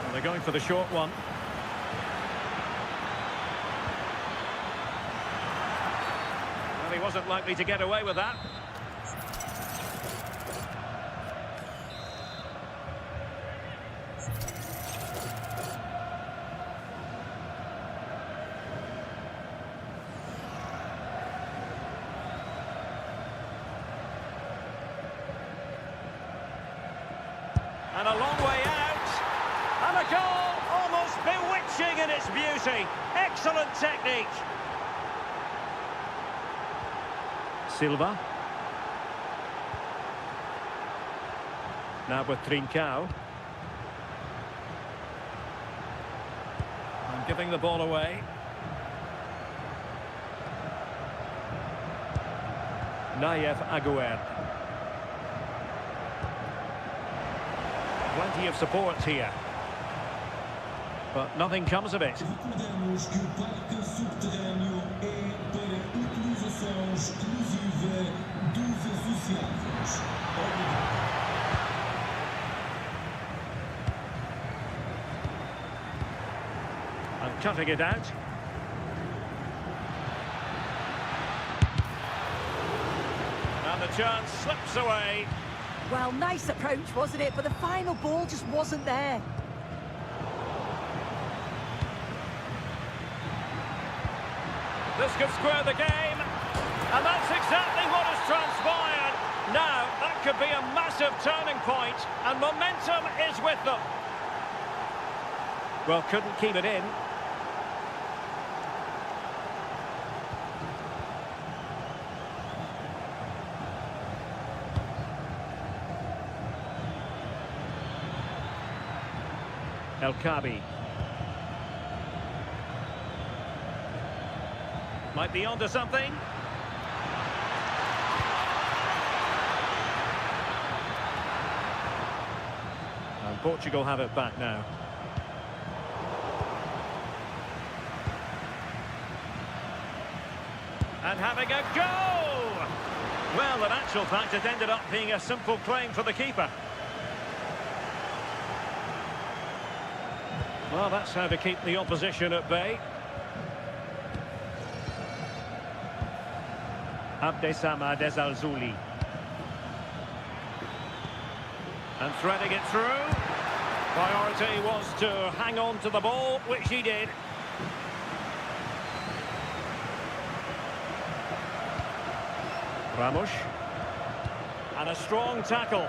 Well, they're going for the short one. Well, he wasn't likely to get away with that. And a long way out. And a goal, almost bewitching in its beauty. Excellent technique. Silva. Now with Trincao. And giving the ball away. Nayef Aguerd. Plenty of support here. But nothing comes of it. Recordamos que o parque subterrâneo é para utilização exclusiva dos associados. And cutting it out. And the chance slips away. Well, nice approach, wasn't it? But the final ball just wasn't there. This could square the game. And that's exactly what has transpired. Now, that could be a massive turning point, and momentum is with them. Well, couldn't keep it in. El Kabi. Might be onto something. And Portugal have it back now. And having a go! Well, in actual fact, it ended up being a simple claim for the keeper. Well, that's how to keep the opposition at bay. Abdesama Desalzuli. And threading it through. Priority was to hang on to the ball, which he did. Ramos. And a strong tackle.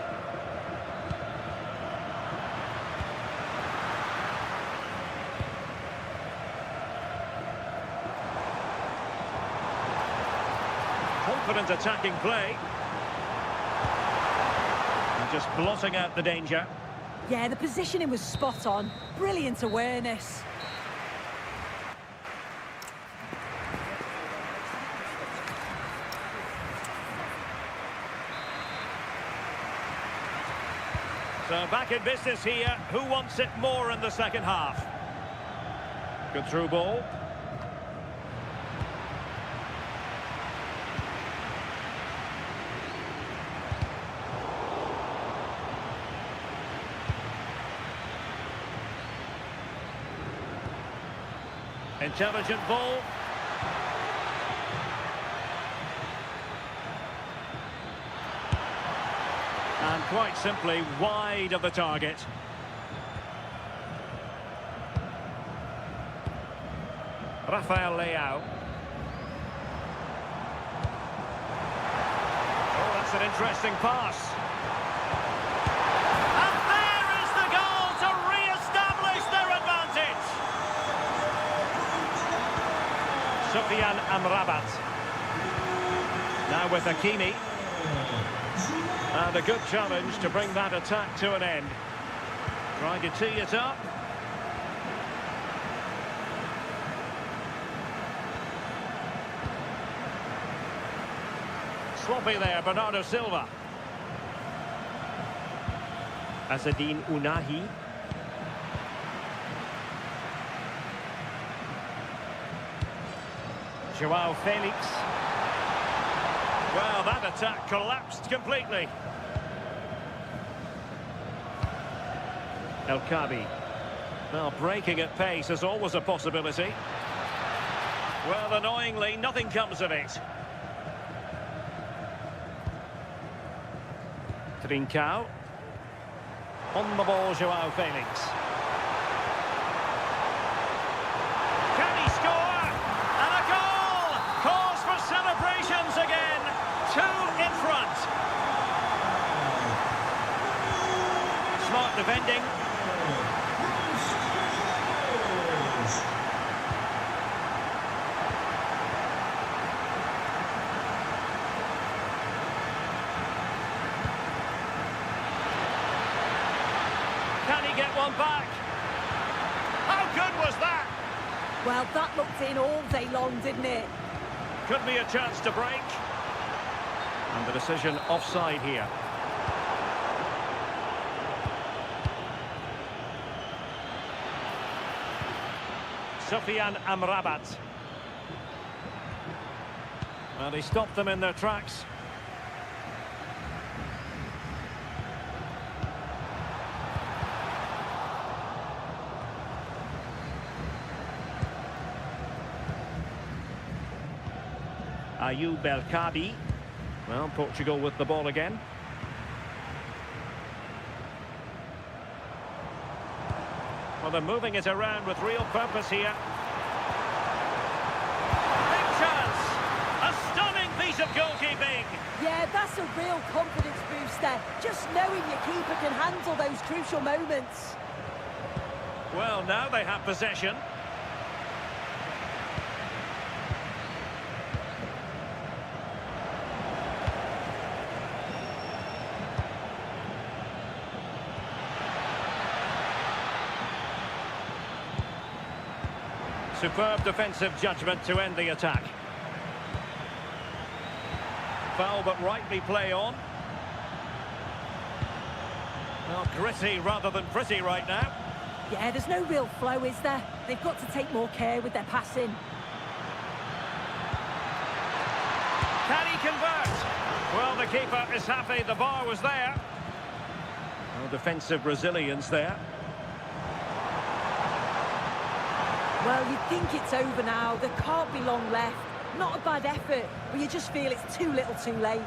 Confident attacking play. And just blotting out the danger. Yeah, the positioning was spot on. Brilliant awareness. So back in business here. Who wants it more in the second half? Good through ball. Intelligent ball. And quite simply wide of the target. Rafael Leao. Oh, that's an interesting pass. And there is the goal to re-establish their advantage. Sufyan Amrabat. Now with Hakimi. And a good challenge to bring that attack to an end. Trying to tee it up. Sloppy there, Bernardo Silva. Azzedine Ounahi. Joao Felix. Well, that attack collapsed completely. El Kabi. Well, breaking at pace is always a possibility. Well, annoyingly, nothing comes of it. Trincao. On the ball, Joao Felix. Can he score? And a goal! Cause for celebrations again. 2 in front. Smart defending. Can he get one back? How good was that? Well, that looked in all day long, didn't it? Could be a chance to break. And the decision offside here. Sofiane Amrabat. Well, he stopped them in their tracks. Ayoub El Kabi. Well, Portugal with the ball again. Well, they're moving it around with real purpose here. Big chance! A stunning piece of goalkeeping! Yeah, that's a real confidence booster. Just knowing your keeper can handle those crucial moments. Well, now they have possession. Superb defensive judgment to end the attack. Foul but rightly play on. Well, gritty rather than pretty right now. Yeah, there's no real flow, is there? They've got to take more care with their passing. Can he convert? Well, the keeper is happy the bar was there. No defensive resilience there. Well, you think it's over now. There can't be long left. Not a bad effort, but you just feel it's too little too late.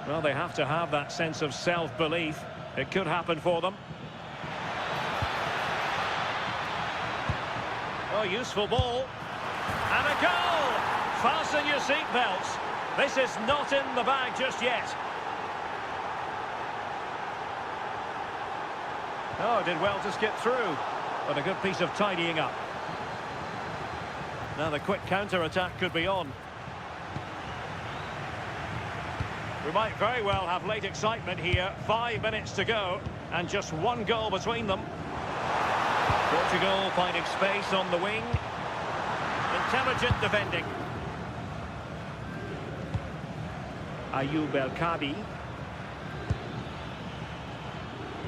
Well, they have to have that sense of self-belief. It could happen for them. Oh, useful ball. And a goal! Fasten your seatbelts. This is not in the bag just yet. Oh, did well to skip through. But a good piece of tidying up. Now the quick counter-attack could be on. We might very well have late excitement here. 5 minutes to go, and just 1 goal between them. Portugal finding space on the wing. Intelligent defending. Ayoub El Kabi.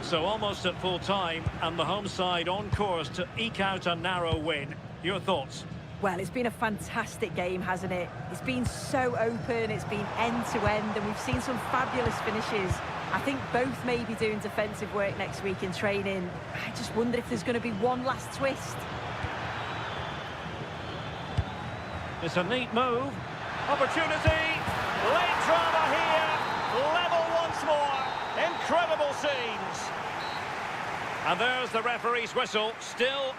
So almost at full time, and the home side on course to eke out a narrow win. Your thoughts? Well, it's been a fantastic game, hasn't it? It's been so open, it's been end-to-end, and we've seen some fabulous finishes. I think both may be doing defensive work next week in training. I just wonder if there's going to be one last twist. It's a neat move. Opportunity. Late drama here. Level once more. Incredible scenes. And there's the referee's whistle. Still...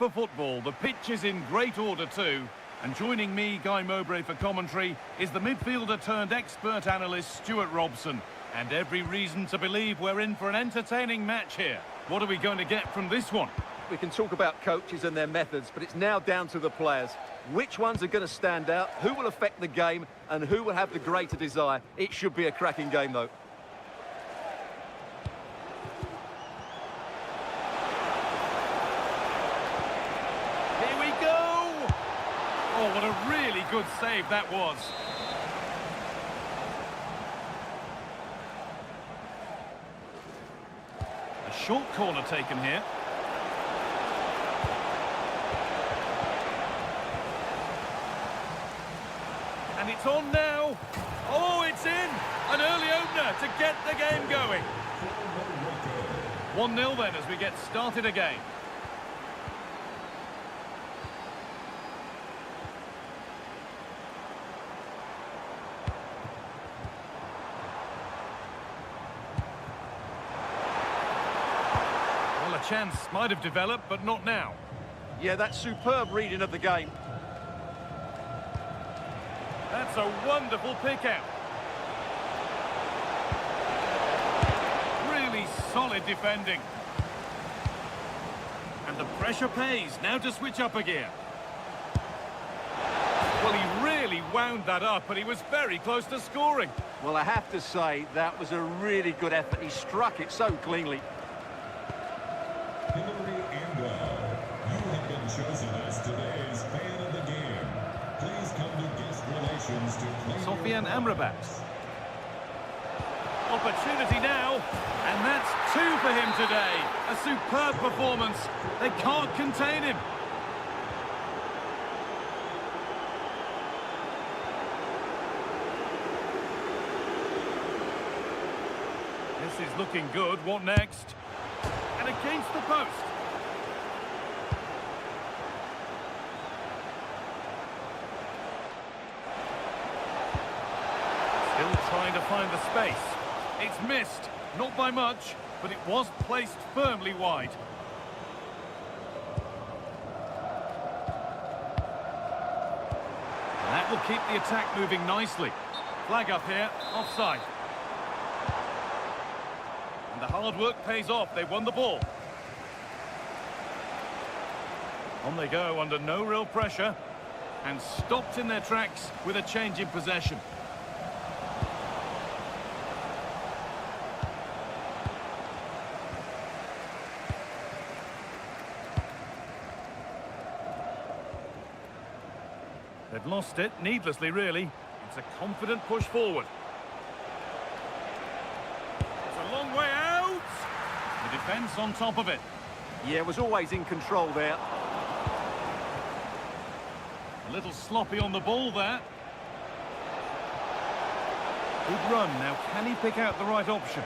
for football. The pitch is in great order too. And joining me, Guy Mowbray, for commentary is the midfielder turned expert analyst Stuart Robson. And every reason to believe we're in for an entertaining match here. What are we going to get from this one? We can talk about coaches and their methods, but it's now down to the players. Which ones are going to stand out, who will affect the game, and who will have the greater desire? It should be a cracking game, though. Here we go! Oh, what a really good save that was. A short corner taken here. And it's on now. Oh, it's in. An early opener to get the game going. 1-0 then as we get started again. Well, a chance might have developed, but not now. Yeah, that's superb reading of the game. That's a wonderful pick-out. Really solid defending. And the pressure pays. Now to switch up a gear. Well, he really wound that up, but he was very close to scoring. Well, I have to say, that was a really good effort. He struck it so cleanly. Hillary Amwell, you have been chosen as today's fan of the game. Please come to guest relations to play Sofian your Amrabat. cards. Opportunity now, and that's 2 for him today. A superb performance. They can't contain him. This is looking good. What next? And against the post. Still trying to find the space. It's missed, not by much, but it was placed firmly wide. And that will keep the attack moving nicely. Flag up here, offside. And the hard work pays off, they won the ball. On they go under no real pressure, and stopped in their tracks with a change in possession. They've lost it, needlessly really. It's a confident push forward. It's a long way out! The defence on top of it. Yeah, was always in control there. A little sloppy on the ball there. Good run, now can he pick out the right option?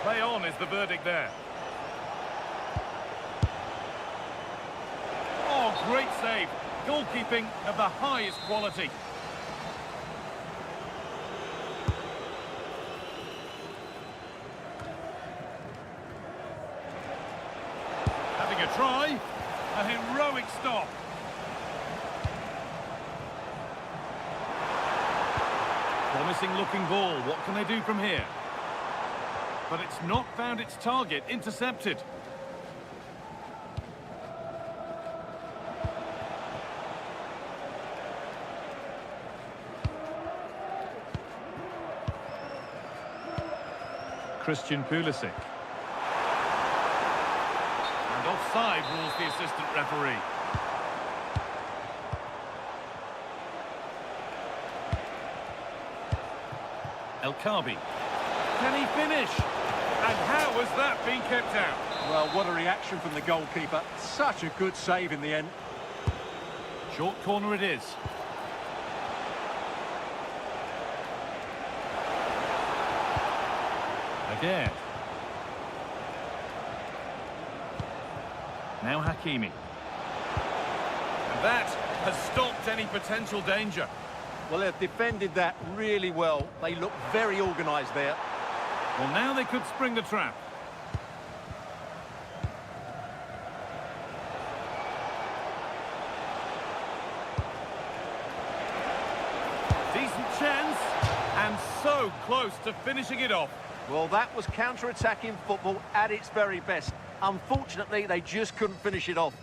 Play on is the verdict there. Oh, great save. Goalkeeping of the highest quality. Having a try. A heroic stop. Promising looking ball. What can they do from here? But it's not found its target, intercepted. Christian Pulisic. And offside rules the assistant referee. El Khabi. Can he finish? And how has that been kept out? Well, what a reaction from the goalkeeper. Such a good save in the end. Short corner it is. Again. Now Hakimi. That has stopped any potential danger. Well, they've defended that really well. They look very organised there. Well, now they could spring the trap. Decent chance, and so close to finishing it off. Well, that was counter-attacking football at its very best. Unfortunately, they just couldn't finish it off.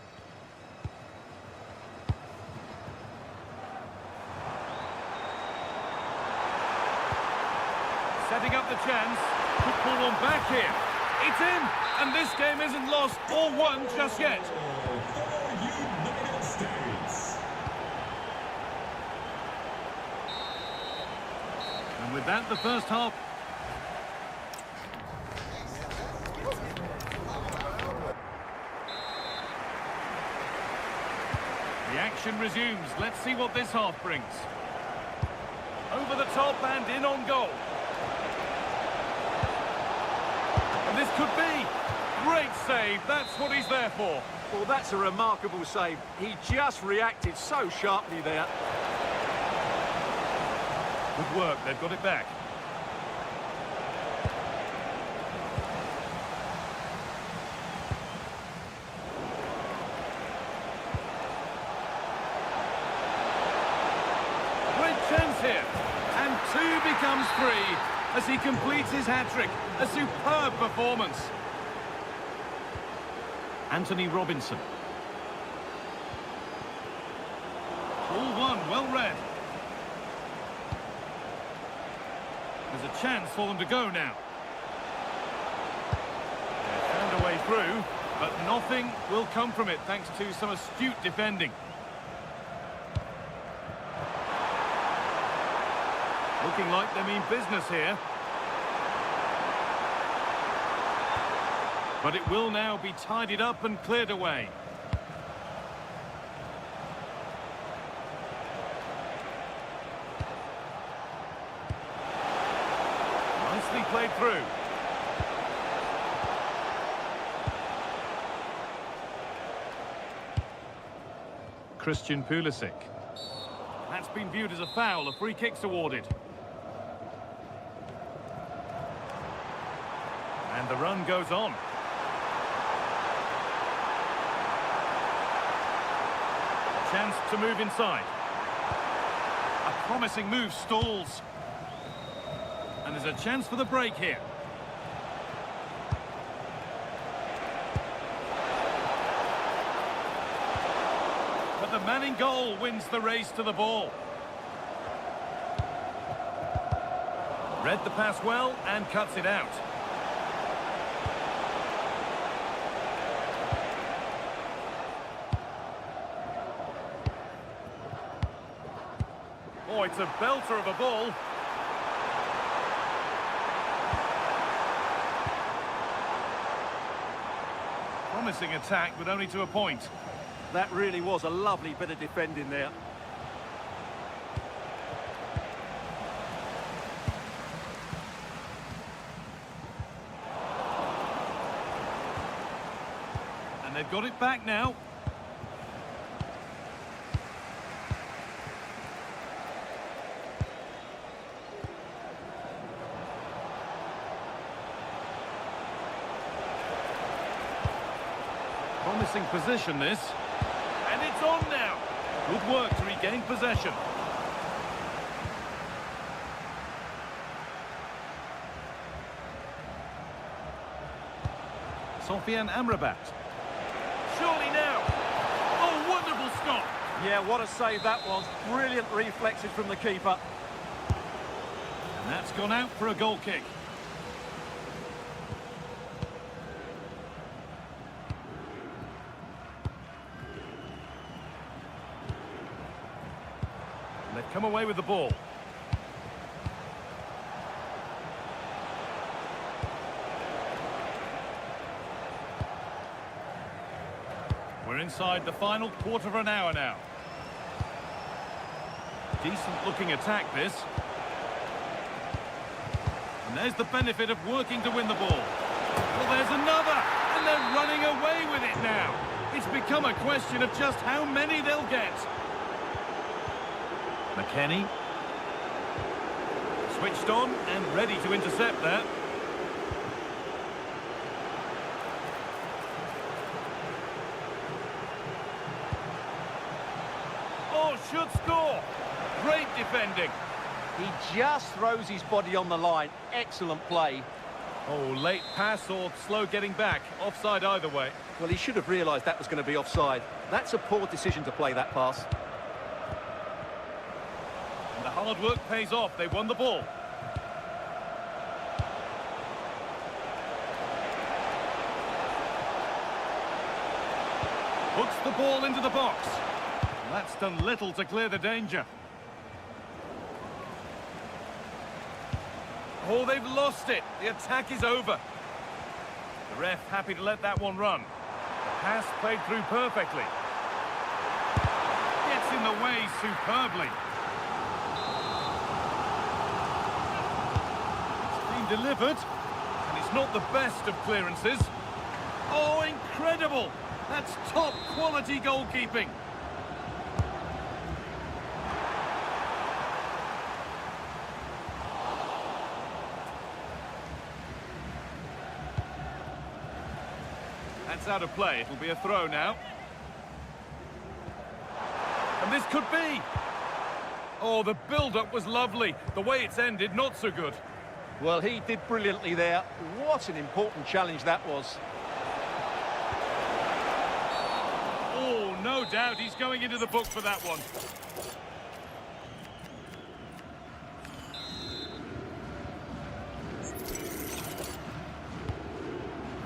Setting up the chance. Could pull one back here. It's in, and this game isn't lost or won just yet. For United States. And with that, the first half. The action resumes. Let's see what this half brings. Over the top and in on goal. And this could be. Great save. That's what he's there for. Well, that's a remarkable save. He just reacted so sharply there. Good work. They've got it back. Chance here, and 2 becomes 3 as he completes his hat-trick. A superb performance. Anthony Robinson. All one, well read. There's a chance for them to go now. They found a way through, but nothing will come from it thanks to some astute defending. Looking like they mean business here. But it will now be tidied up and cleared away. Nicely played through. Christian Pulisic. That's been viewed as a foul. A free kick's awarded. And the run goes on. Chance to move inside. A promising move stalls. And there's a chance for the break here. But the man in goal wins the race to the ball. Read the pass well and cuts it out. Oh, it's a belter of a ball. Promising attack, but only to a point. That really was a lovely bit of defending there. And they've got it back now. Promising position, this. And it's on now. Good work to regain possession. Sofian Amrabat. Surely now. Oh, wonderful stop. Yeah, what a save that was. Brilliant reflexes from the keeper. And that's gone out for a goal kick. They've come away with the ball. We're inside the final quarter of an hour now. Decent looking attack, this. And there's the benefit of working to win the ball. Well, there's another, and they're running away with it now. It's become a question of just how many they'll get. McKennie. Switched on and ready to intercept there. Oh, should score. Great defending. He just throws his body on the line. Excellent play. Oh, late pass or slow getting back. Offside either way. Well, he should have realised that was going to be offside. That's a poor decision to play that pass. And the hard work pays off. They won the ball. Puts the ball into the box. That's done little to clear the danger. Oh, they've lost it. The attack is over. The ref happy to let that one run. The pass played through perfectly. Gets in the way superbly. It's been delivered, and it's not the best of clearances. Oh, incredible! That's top quality goalkeeping. That's out of play. It'll be a throw now. And this could be. Oh, the build-up was lovely. The way it's ended, not so good. Well, he did brilliantly there. What an important challenge that was. Oh, no doubt he's going into the book for that one.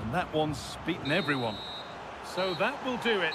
And that one's beaten everyone. So that will do it.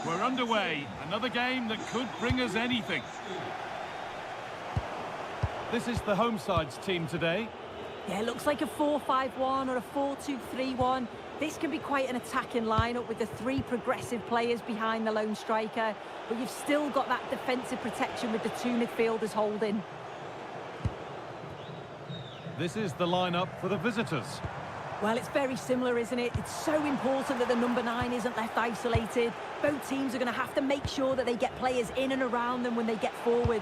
We're underway. Another game that could bring us anything. This is the home side's team today. Yeah, it looks like a 4-5-1 or a 4-2-3-1. This can be quite an attacking lineup with the three progressive players behind the lone striker, but you've still got that defensive protection with the two midfielders holding. This is the lineup for the visitors. Well, it's very similar, isn't it? It's so important that the number 9 isn't left isolated. Both teams are going to have to make sure that they get players in and around them when they get forward.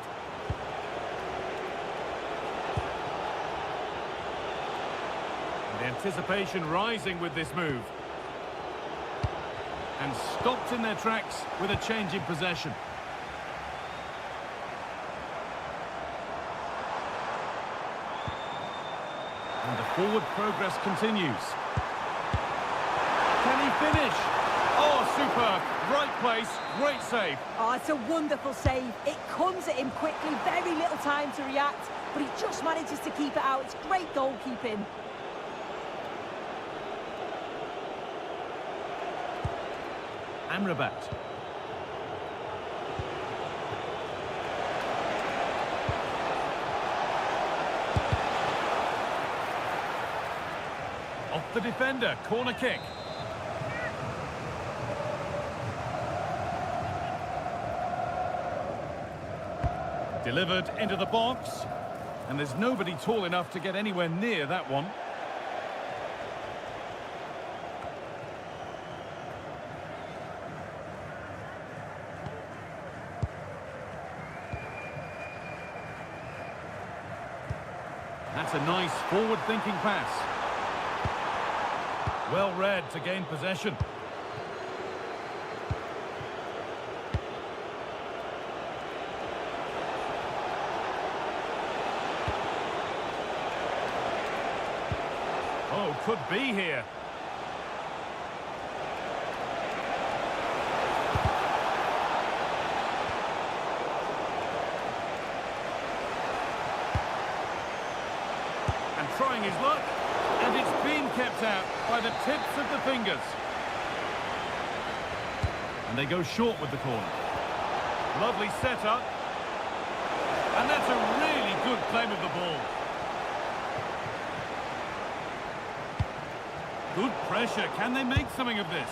The anticipation rising with this move. And stopped in their tracks with a change in possession. And the forward progress continues. Can he finish. Oh, superb. Right place, great save. Oh, it's a wonderful save. It comes at him quickly, very little time to react, but he just manages to keep it out. It's great goalkeeping. Amrabat. Off the defender, corner kick. Delivered into the box. And there's nobody tall enough to get anywhere near that one. That's a nice forward-thinking pass. Well read to gain possession. Oh, could be here. And trying his luck, and it's been kept out by the tips of the fingers. And they go short with the corner. Lovely setup. And that's a really good claim of the ball. Good pressure. Can they make something of this?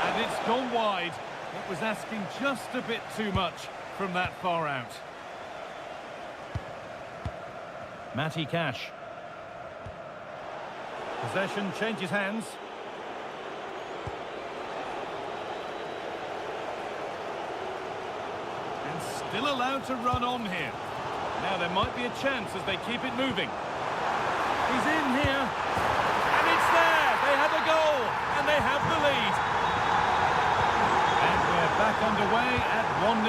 And it's gone wide. It was asking just a bit too much from that far out. Matty Cash. Possession changes hands. And still allowed to run on here. Now there might be a chance as they keep it moving. He's in here. And it's there. They have a goal, and they have the lead. And we're back underway at 1-0.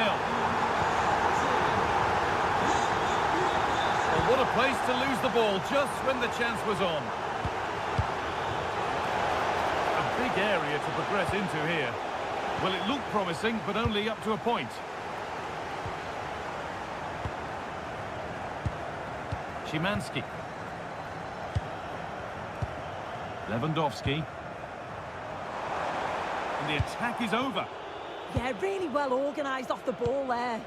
Well, what a place to lose the ball just when the chance was on. A big area to progress into here. Well, it looked promising, but only up to a point. Szymanski. Lewandowski. And the attack is over. Yeah, really well organised off the ball there.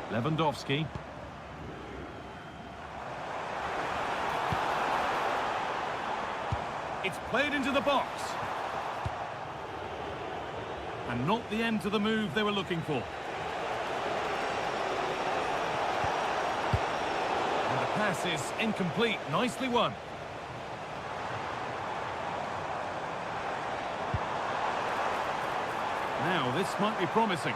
Lewandowski. It's played into the box. And not the end to the move they were looking for. And the pass is incomplete. Nicely won. Now, this might be promising.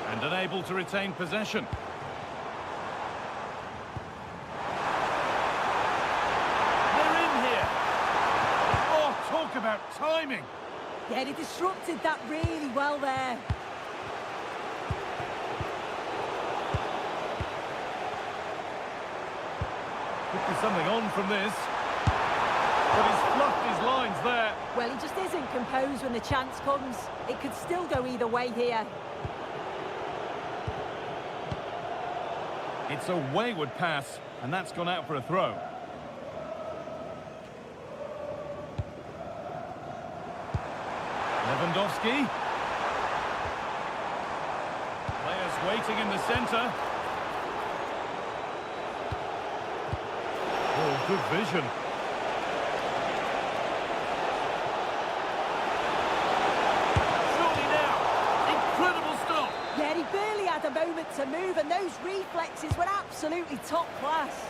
And unable to retain possession. About timing. Yeah, they disrupted that really well there. Could be something on from this. But he's fluffed his lines there. Well, he just isn't composed when the chance comes. It could still go either way here. It's a wayward pass, and that's gone out for a throw. Lewandowski. Players waiting in the centre. Oh, good vision. Surely now. Incredible stop. Yeah, he barely had a moment to move, and those reflexes were absolutely top class.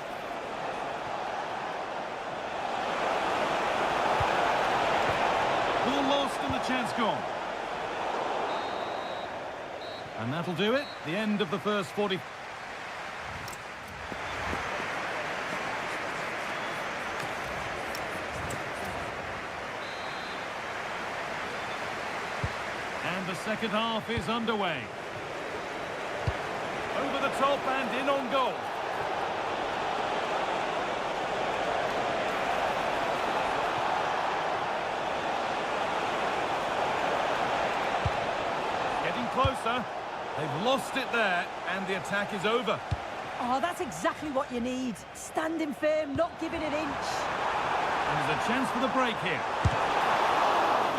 Ball lost and the chance gone. And that'll do it. The end of the first 40. second half is underway. Over the top and in on goal. Getting closer. They've lost it there, and the attack is over. Oh, that's exactly what you need. Standing firm, not giving an inch. And there's a chance for the break here.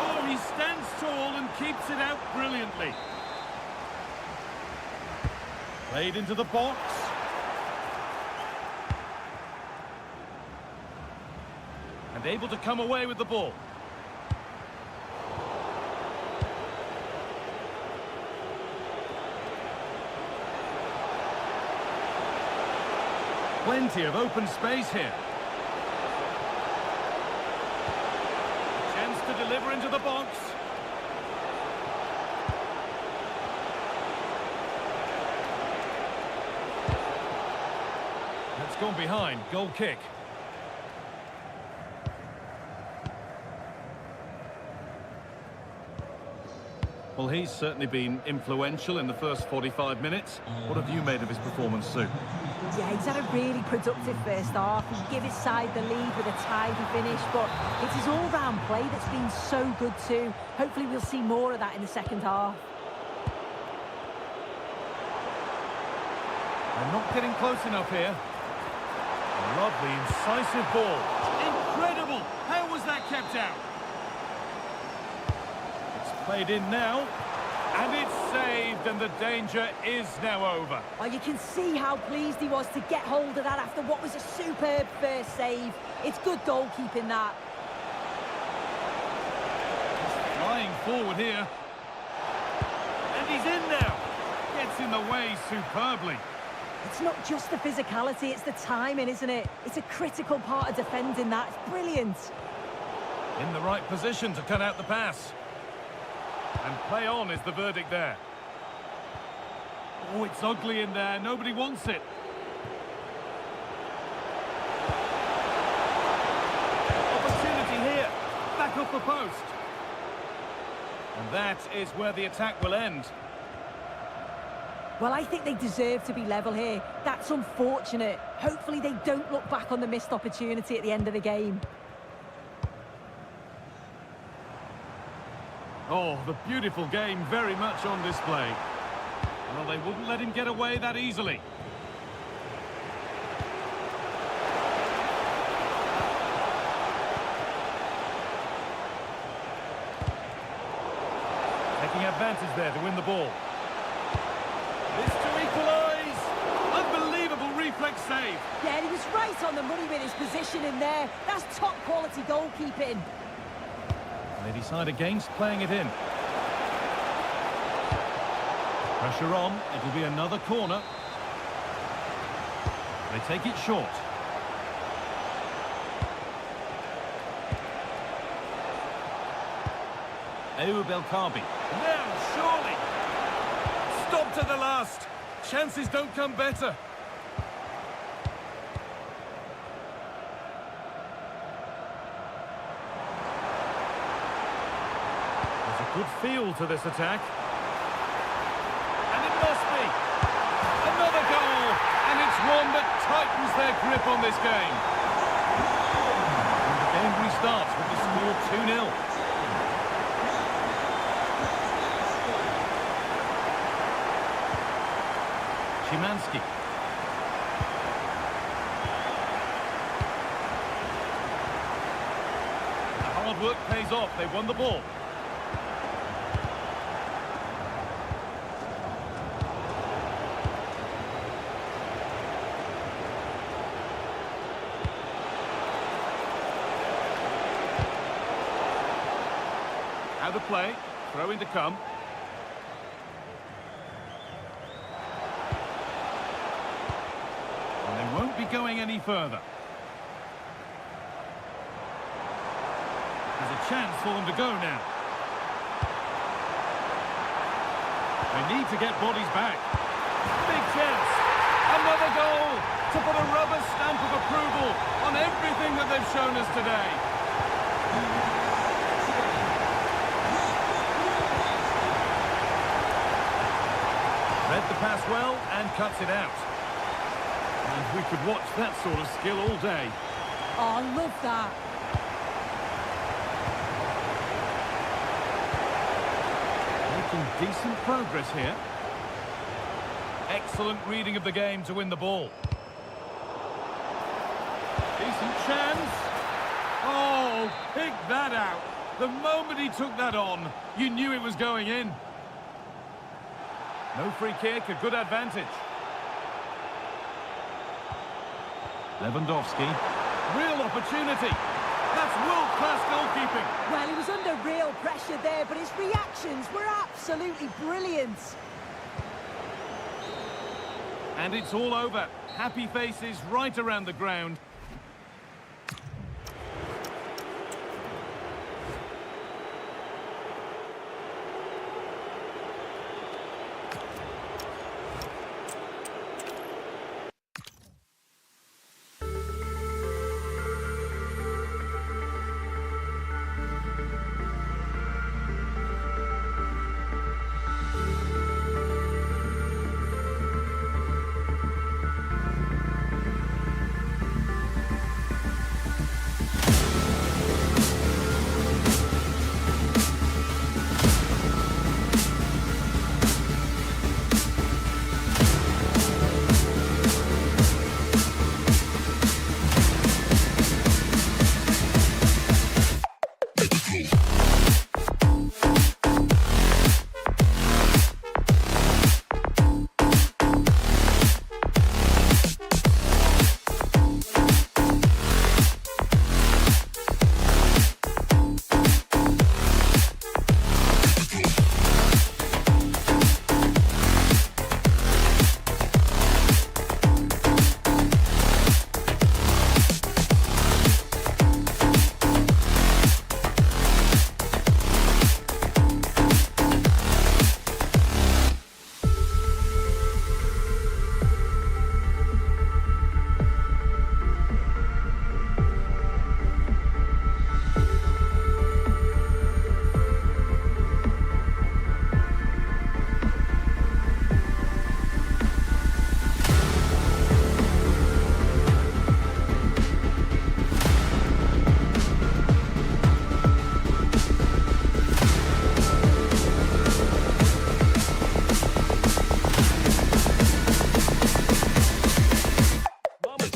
Oh, he stands tall and keeps it out brilliantly. Played into the box. And able to come away with the ball. Plenty of open space here. Chance to deliver into the box. That's gone behind. Goal kick. Well, he's certainly been influential in the first 45 minutes. What have you made of his performance, Sue? Yeah, he's had a really productive first half. He gave his side the lead with a tidy finish, but it's his all-round play that's been so good too. Hopefully we'll see more of that in the second half. They're not getting close enough here. A lovely, incisive ball. Incredible! How was that kept out? It's played in now. And it's saved, and the danger is now over. Well, you can see how pleased he was to get hold of that after what was a superb first save. It's good goalkeeping, that. He's flying forward here. And he's in now. Gets in the way superbly. It's not just the physicality, it's the timing, isn't it? It's a critical part of defending that. It's brilliant. In the right position to cut out the pass. And play on is the verdict there. Oh, it's ugly in there. Nobody wants it. Opportunity here. Back off the post. And that is where the attack will end. Well, I think they deserve to be level here. That's unfortunate. Hopefully they don't look back on the missed opportunity at the end of the game. Oh, the beautiful game very much on display. Well, they wouldn't let him get away that easily. Taking advantage there to win the ball. This to equalise. Unbelievable reflex save. Yeah, and he was right on the money with his position in there. That's top quality goalkeeping. They decide against playing it in. Pressure on. It'll be another corner. They take it short. Mqrkkkk. Now, surely. Stop to the last. Chances don't come better. Good feel to this attack. And it must be. Another goal. And it's one that tightens their grip on this game. And the game restarts with the score 2-0. Szymanski. The hard work pays off. They won the ball. Out of play, throw in to come. And they won't be going any further. There's a chance for them to go now. They need to get bodies back. Big chance. Another goal to put a rubber stamp of approval on everything that they've shown us today. Read the pass well and cuts it out. And we could watch that sort of skill all day. Oh, I love that. Making decent progress here. Excellent reading of the game to win the ball. Decent chance. Oh, pick that out. The moment he took that on, you knew it was going in. No free kick, a good advantage. Lewandowski. Real opportunity. That's world-class goalkeeping. Well, he was under real pressure there, but his reactions were absolutely brilliant. And it's all over. Happy faces right around the ground.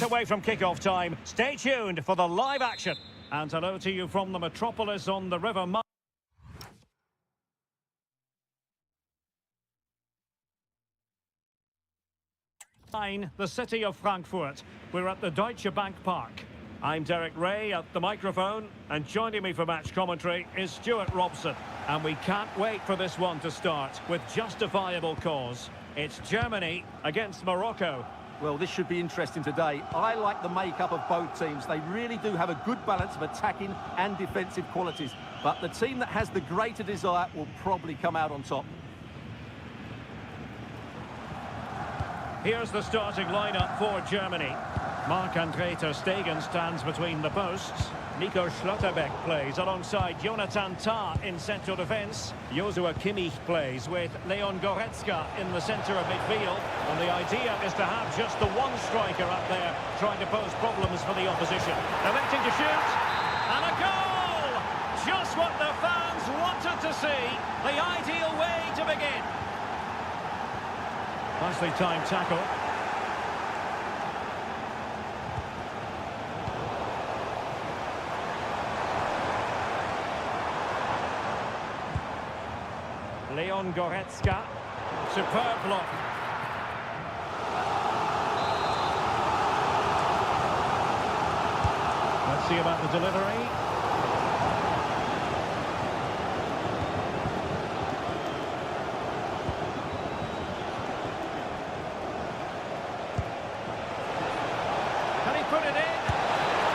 Away from kick-off time. Stay tuned for the live action. And hello to you from the metropolis on the River Main, the city of Frankfurt. We're at the Deutsche Bank Park. I'm Derek Ray at the microphone, and joining me for match commentary is Stuart Robson. And we can't wait for this one to start with justifiable cause. It's Germany against Morocco. Well, this should be interesting today. I like the makeup of both teams. They really do have a good balance of attacking and defensive qualities. But the team that has the greater desire will probably come out on top. Here's the starting lineup for Germany. Mqrkkkkkk ter Stegen stands between the posts. Nico Schlotterbeck plays alongside Jonathan Tah in central defence. Joshua Kimmich plays with Leon Goretzka in the centre of midfield. And the idea is to have just the one striker up there trying to pose problems for the opposition. Electing to shoot. And a goal! Just what the fans wanted to see. The ideal way to begin. Nicely timed tackle. Leon Goretzka. Superb block. Let's see about the delivery. Can he put it in?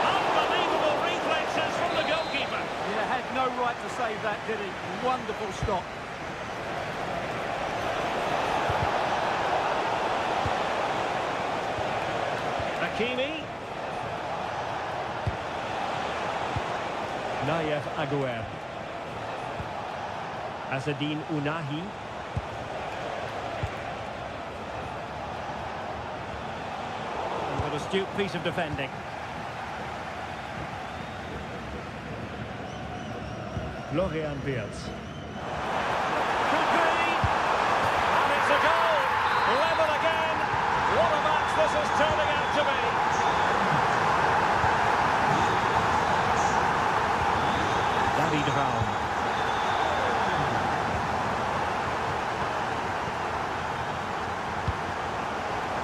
Unbelievable reflexes from the goalkeeper. Yeah, had no right to save that, did he? Wonderful stop. Hakimi. Nayef Aguer. Azzedine Ounahi. astute piece of defending. Florian Wirtz. Could be! And it's a goal! Level again! What a match this is turning out to be! David Raum.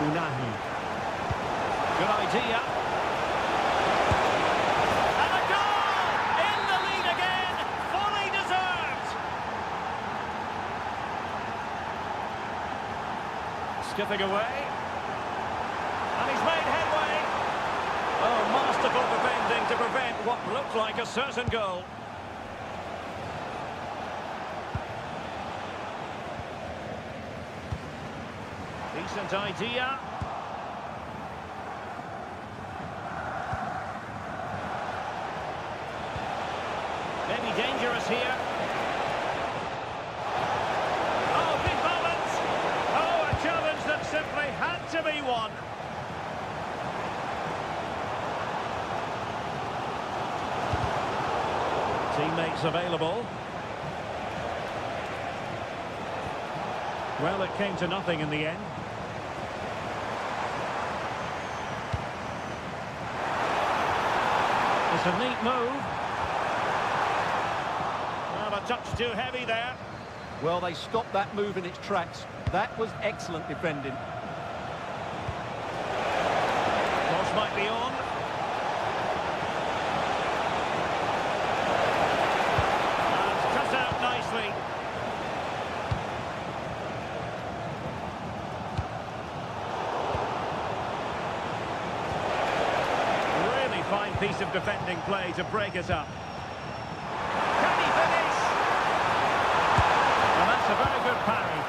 Unahi. Good idea. And a goal! In the lead again! Fully deserved! Skipping away. And he's made headway. Oh, masterful defending to prevent what looked like a certain goal. Decent idea. Maybe dangerous here. Oh, big moment! Oh, a challenge that simply had to be won. Teammates available. Well, it came to nothing in the end. It's a neat move. Well, a touch too heavy there. Well, they stopped that move in its tracks. That was excellent defending. Cross might be on. And cut out nicely. Really fine piece of defending play to break it up. Can he finish? And that's a very good parry.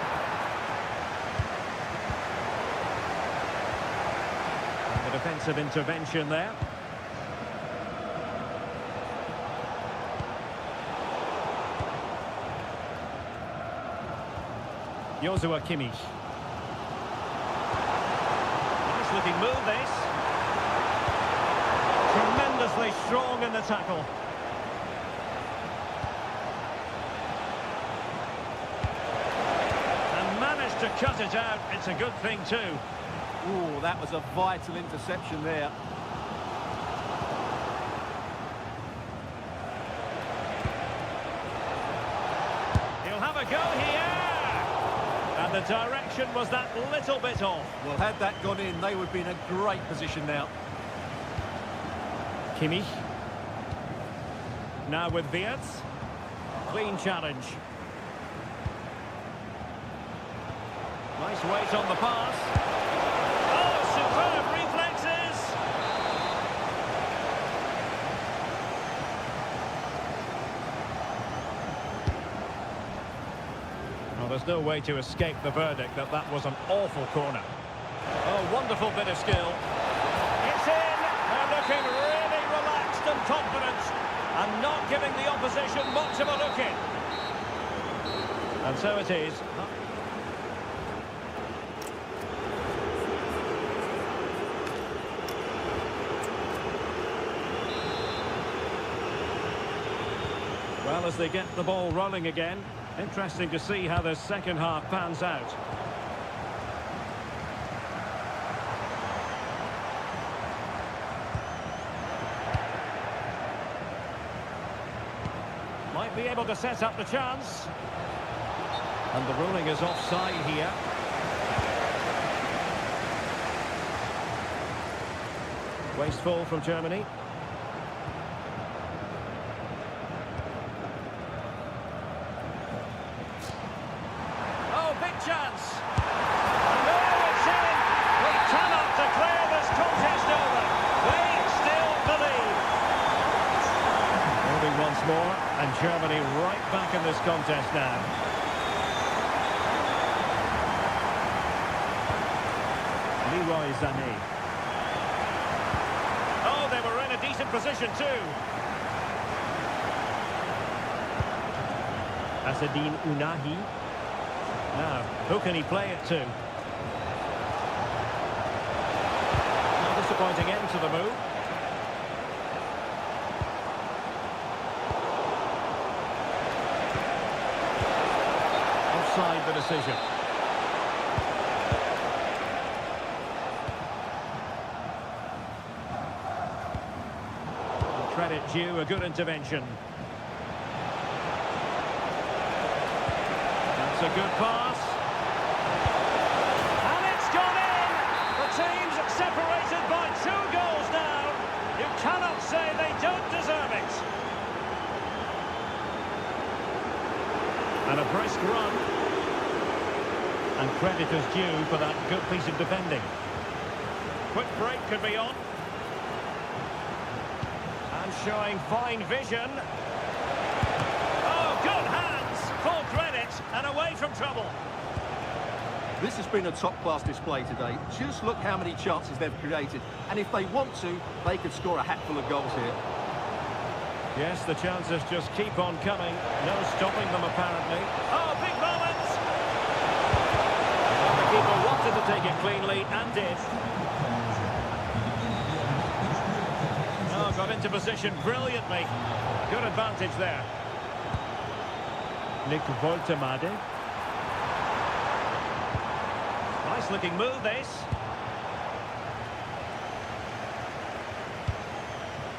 And the defensive intervention there. Joshua Kimmich. Nice looking move this. Tremendously strong in the tackle. And managed to cut it out. It's a good thing too. Ooh, that was a vital interception there. He'll have a go here. And the direction was that little bit off. Well, had that gone in, they would be in a great position now. Kimmich. Now with Wirtz. Clean challenge. Nice weight on the pass. Oh, superb reflexes! Well, there's no way to escape the verdict that that was an awful corner. Oh, wonderful bit of skill. It's in! They're looking really relaxed and confident, and not giving the opposition much of a look in. And so it is. Well, as they get the ball rolling again, interesting to see how the second half pans out. Might be able to set up the chance. And the ruling is offside here. Wasteful from Germany. Oh, big chance. No, it's in. We cannot declare this contest over. They still believe. Moving once more, and Germany right back in this contest now. Leroy Sané. Oh, they were in a decent position too. Asadine Unahi. Now, who can he play it to? Now, the pointing into the move. Offside the decision. Credit due, a good intervention. That's a good pass. And it's gone in! The team's separated by 2 goals now. You cannot say they don't deserve it. And a brisk run. And credit is due for that good piece of defending. Quick break could be on. And showing fine vision. Oh, good hands! Full credit and away from trouble. This has been a top-class display today. Just look how many chances they've created. And if they want to, they could score a hatful of goals here. Yes, the chances just keep on coming. No stopping them, apparently. Oh, big moment! Well, the keeper wanted to take it cleanly and did. Oh, got into position brilliantly. Good advantage there. Nick Voltemade. Nice-looking move, this.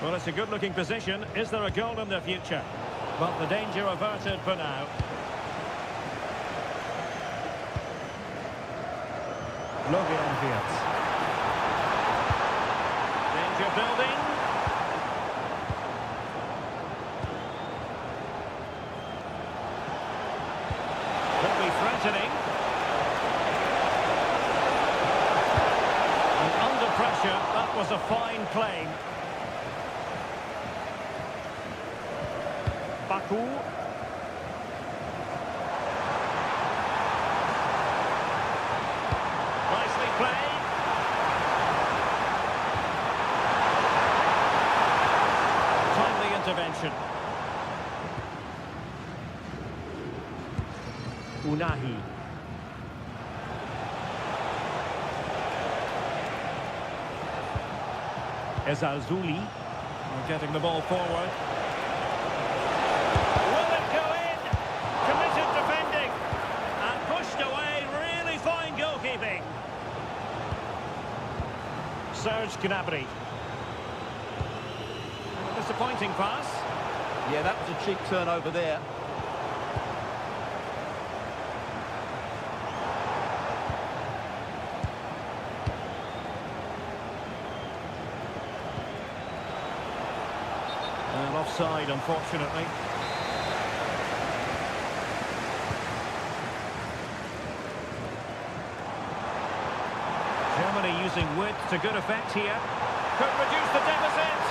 Well, it's a good-looking position. Is there a goal in the future? But the danger averted for now. Danger building. Could be threatening. And under pressure, that was a fine claim. Baku. Nicely played. Timely intervention. Unahi. Ezalzouli. We're getting the ball forward. Will it go in? Committed defending. And pushed away. Really fine goalkeeping. Serge Gnabry. Disappointing pass. Yeah, that was a cheap turnover there. And offside, unfortunately. Germany using width to good effect here. Could reduce the deficit.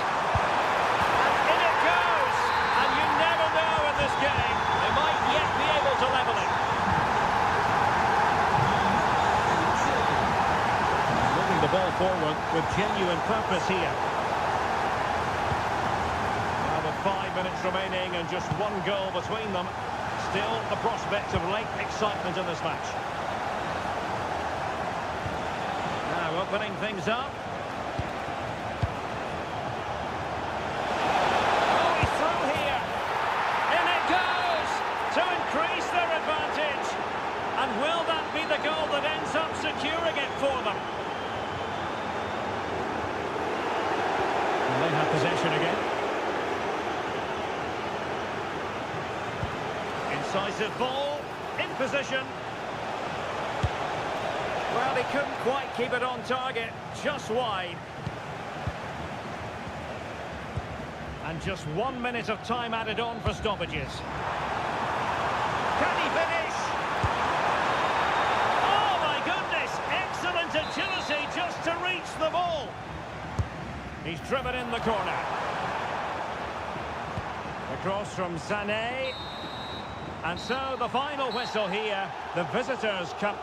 And in it goes. And you never know in this game. They might yet be able to level it. Moving the ball forward with genuine purpose here. Now with 5 minutes remaining and just 1 goal between them. Still the prospect of late excitement in this match. Now opening things up. Oh, he's through here. In it goes to increase their advantage. And will that be the goal that ends up securing it for them? And they have possession again. Incisive ball, in position. Well, he couldn't quite keep it on target, just wide. And just 1 minute of time added on for stoppages. Can he finish? Oh my goodness, excellent agility just to reach the ball. He's driven in the corner. Across from Sané. And so the final whistle here, the visitors come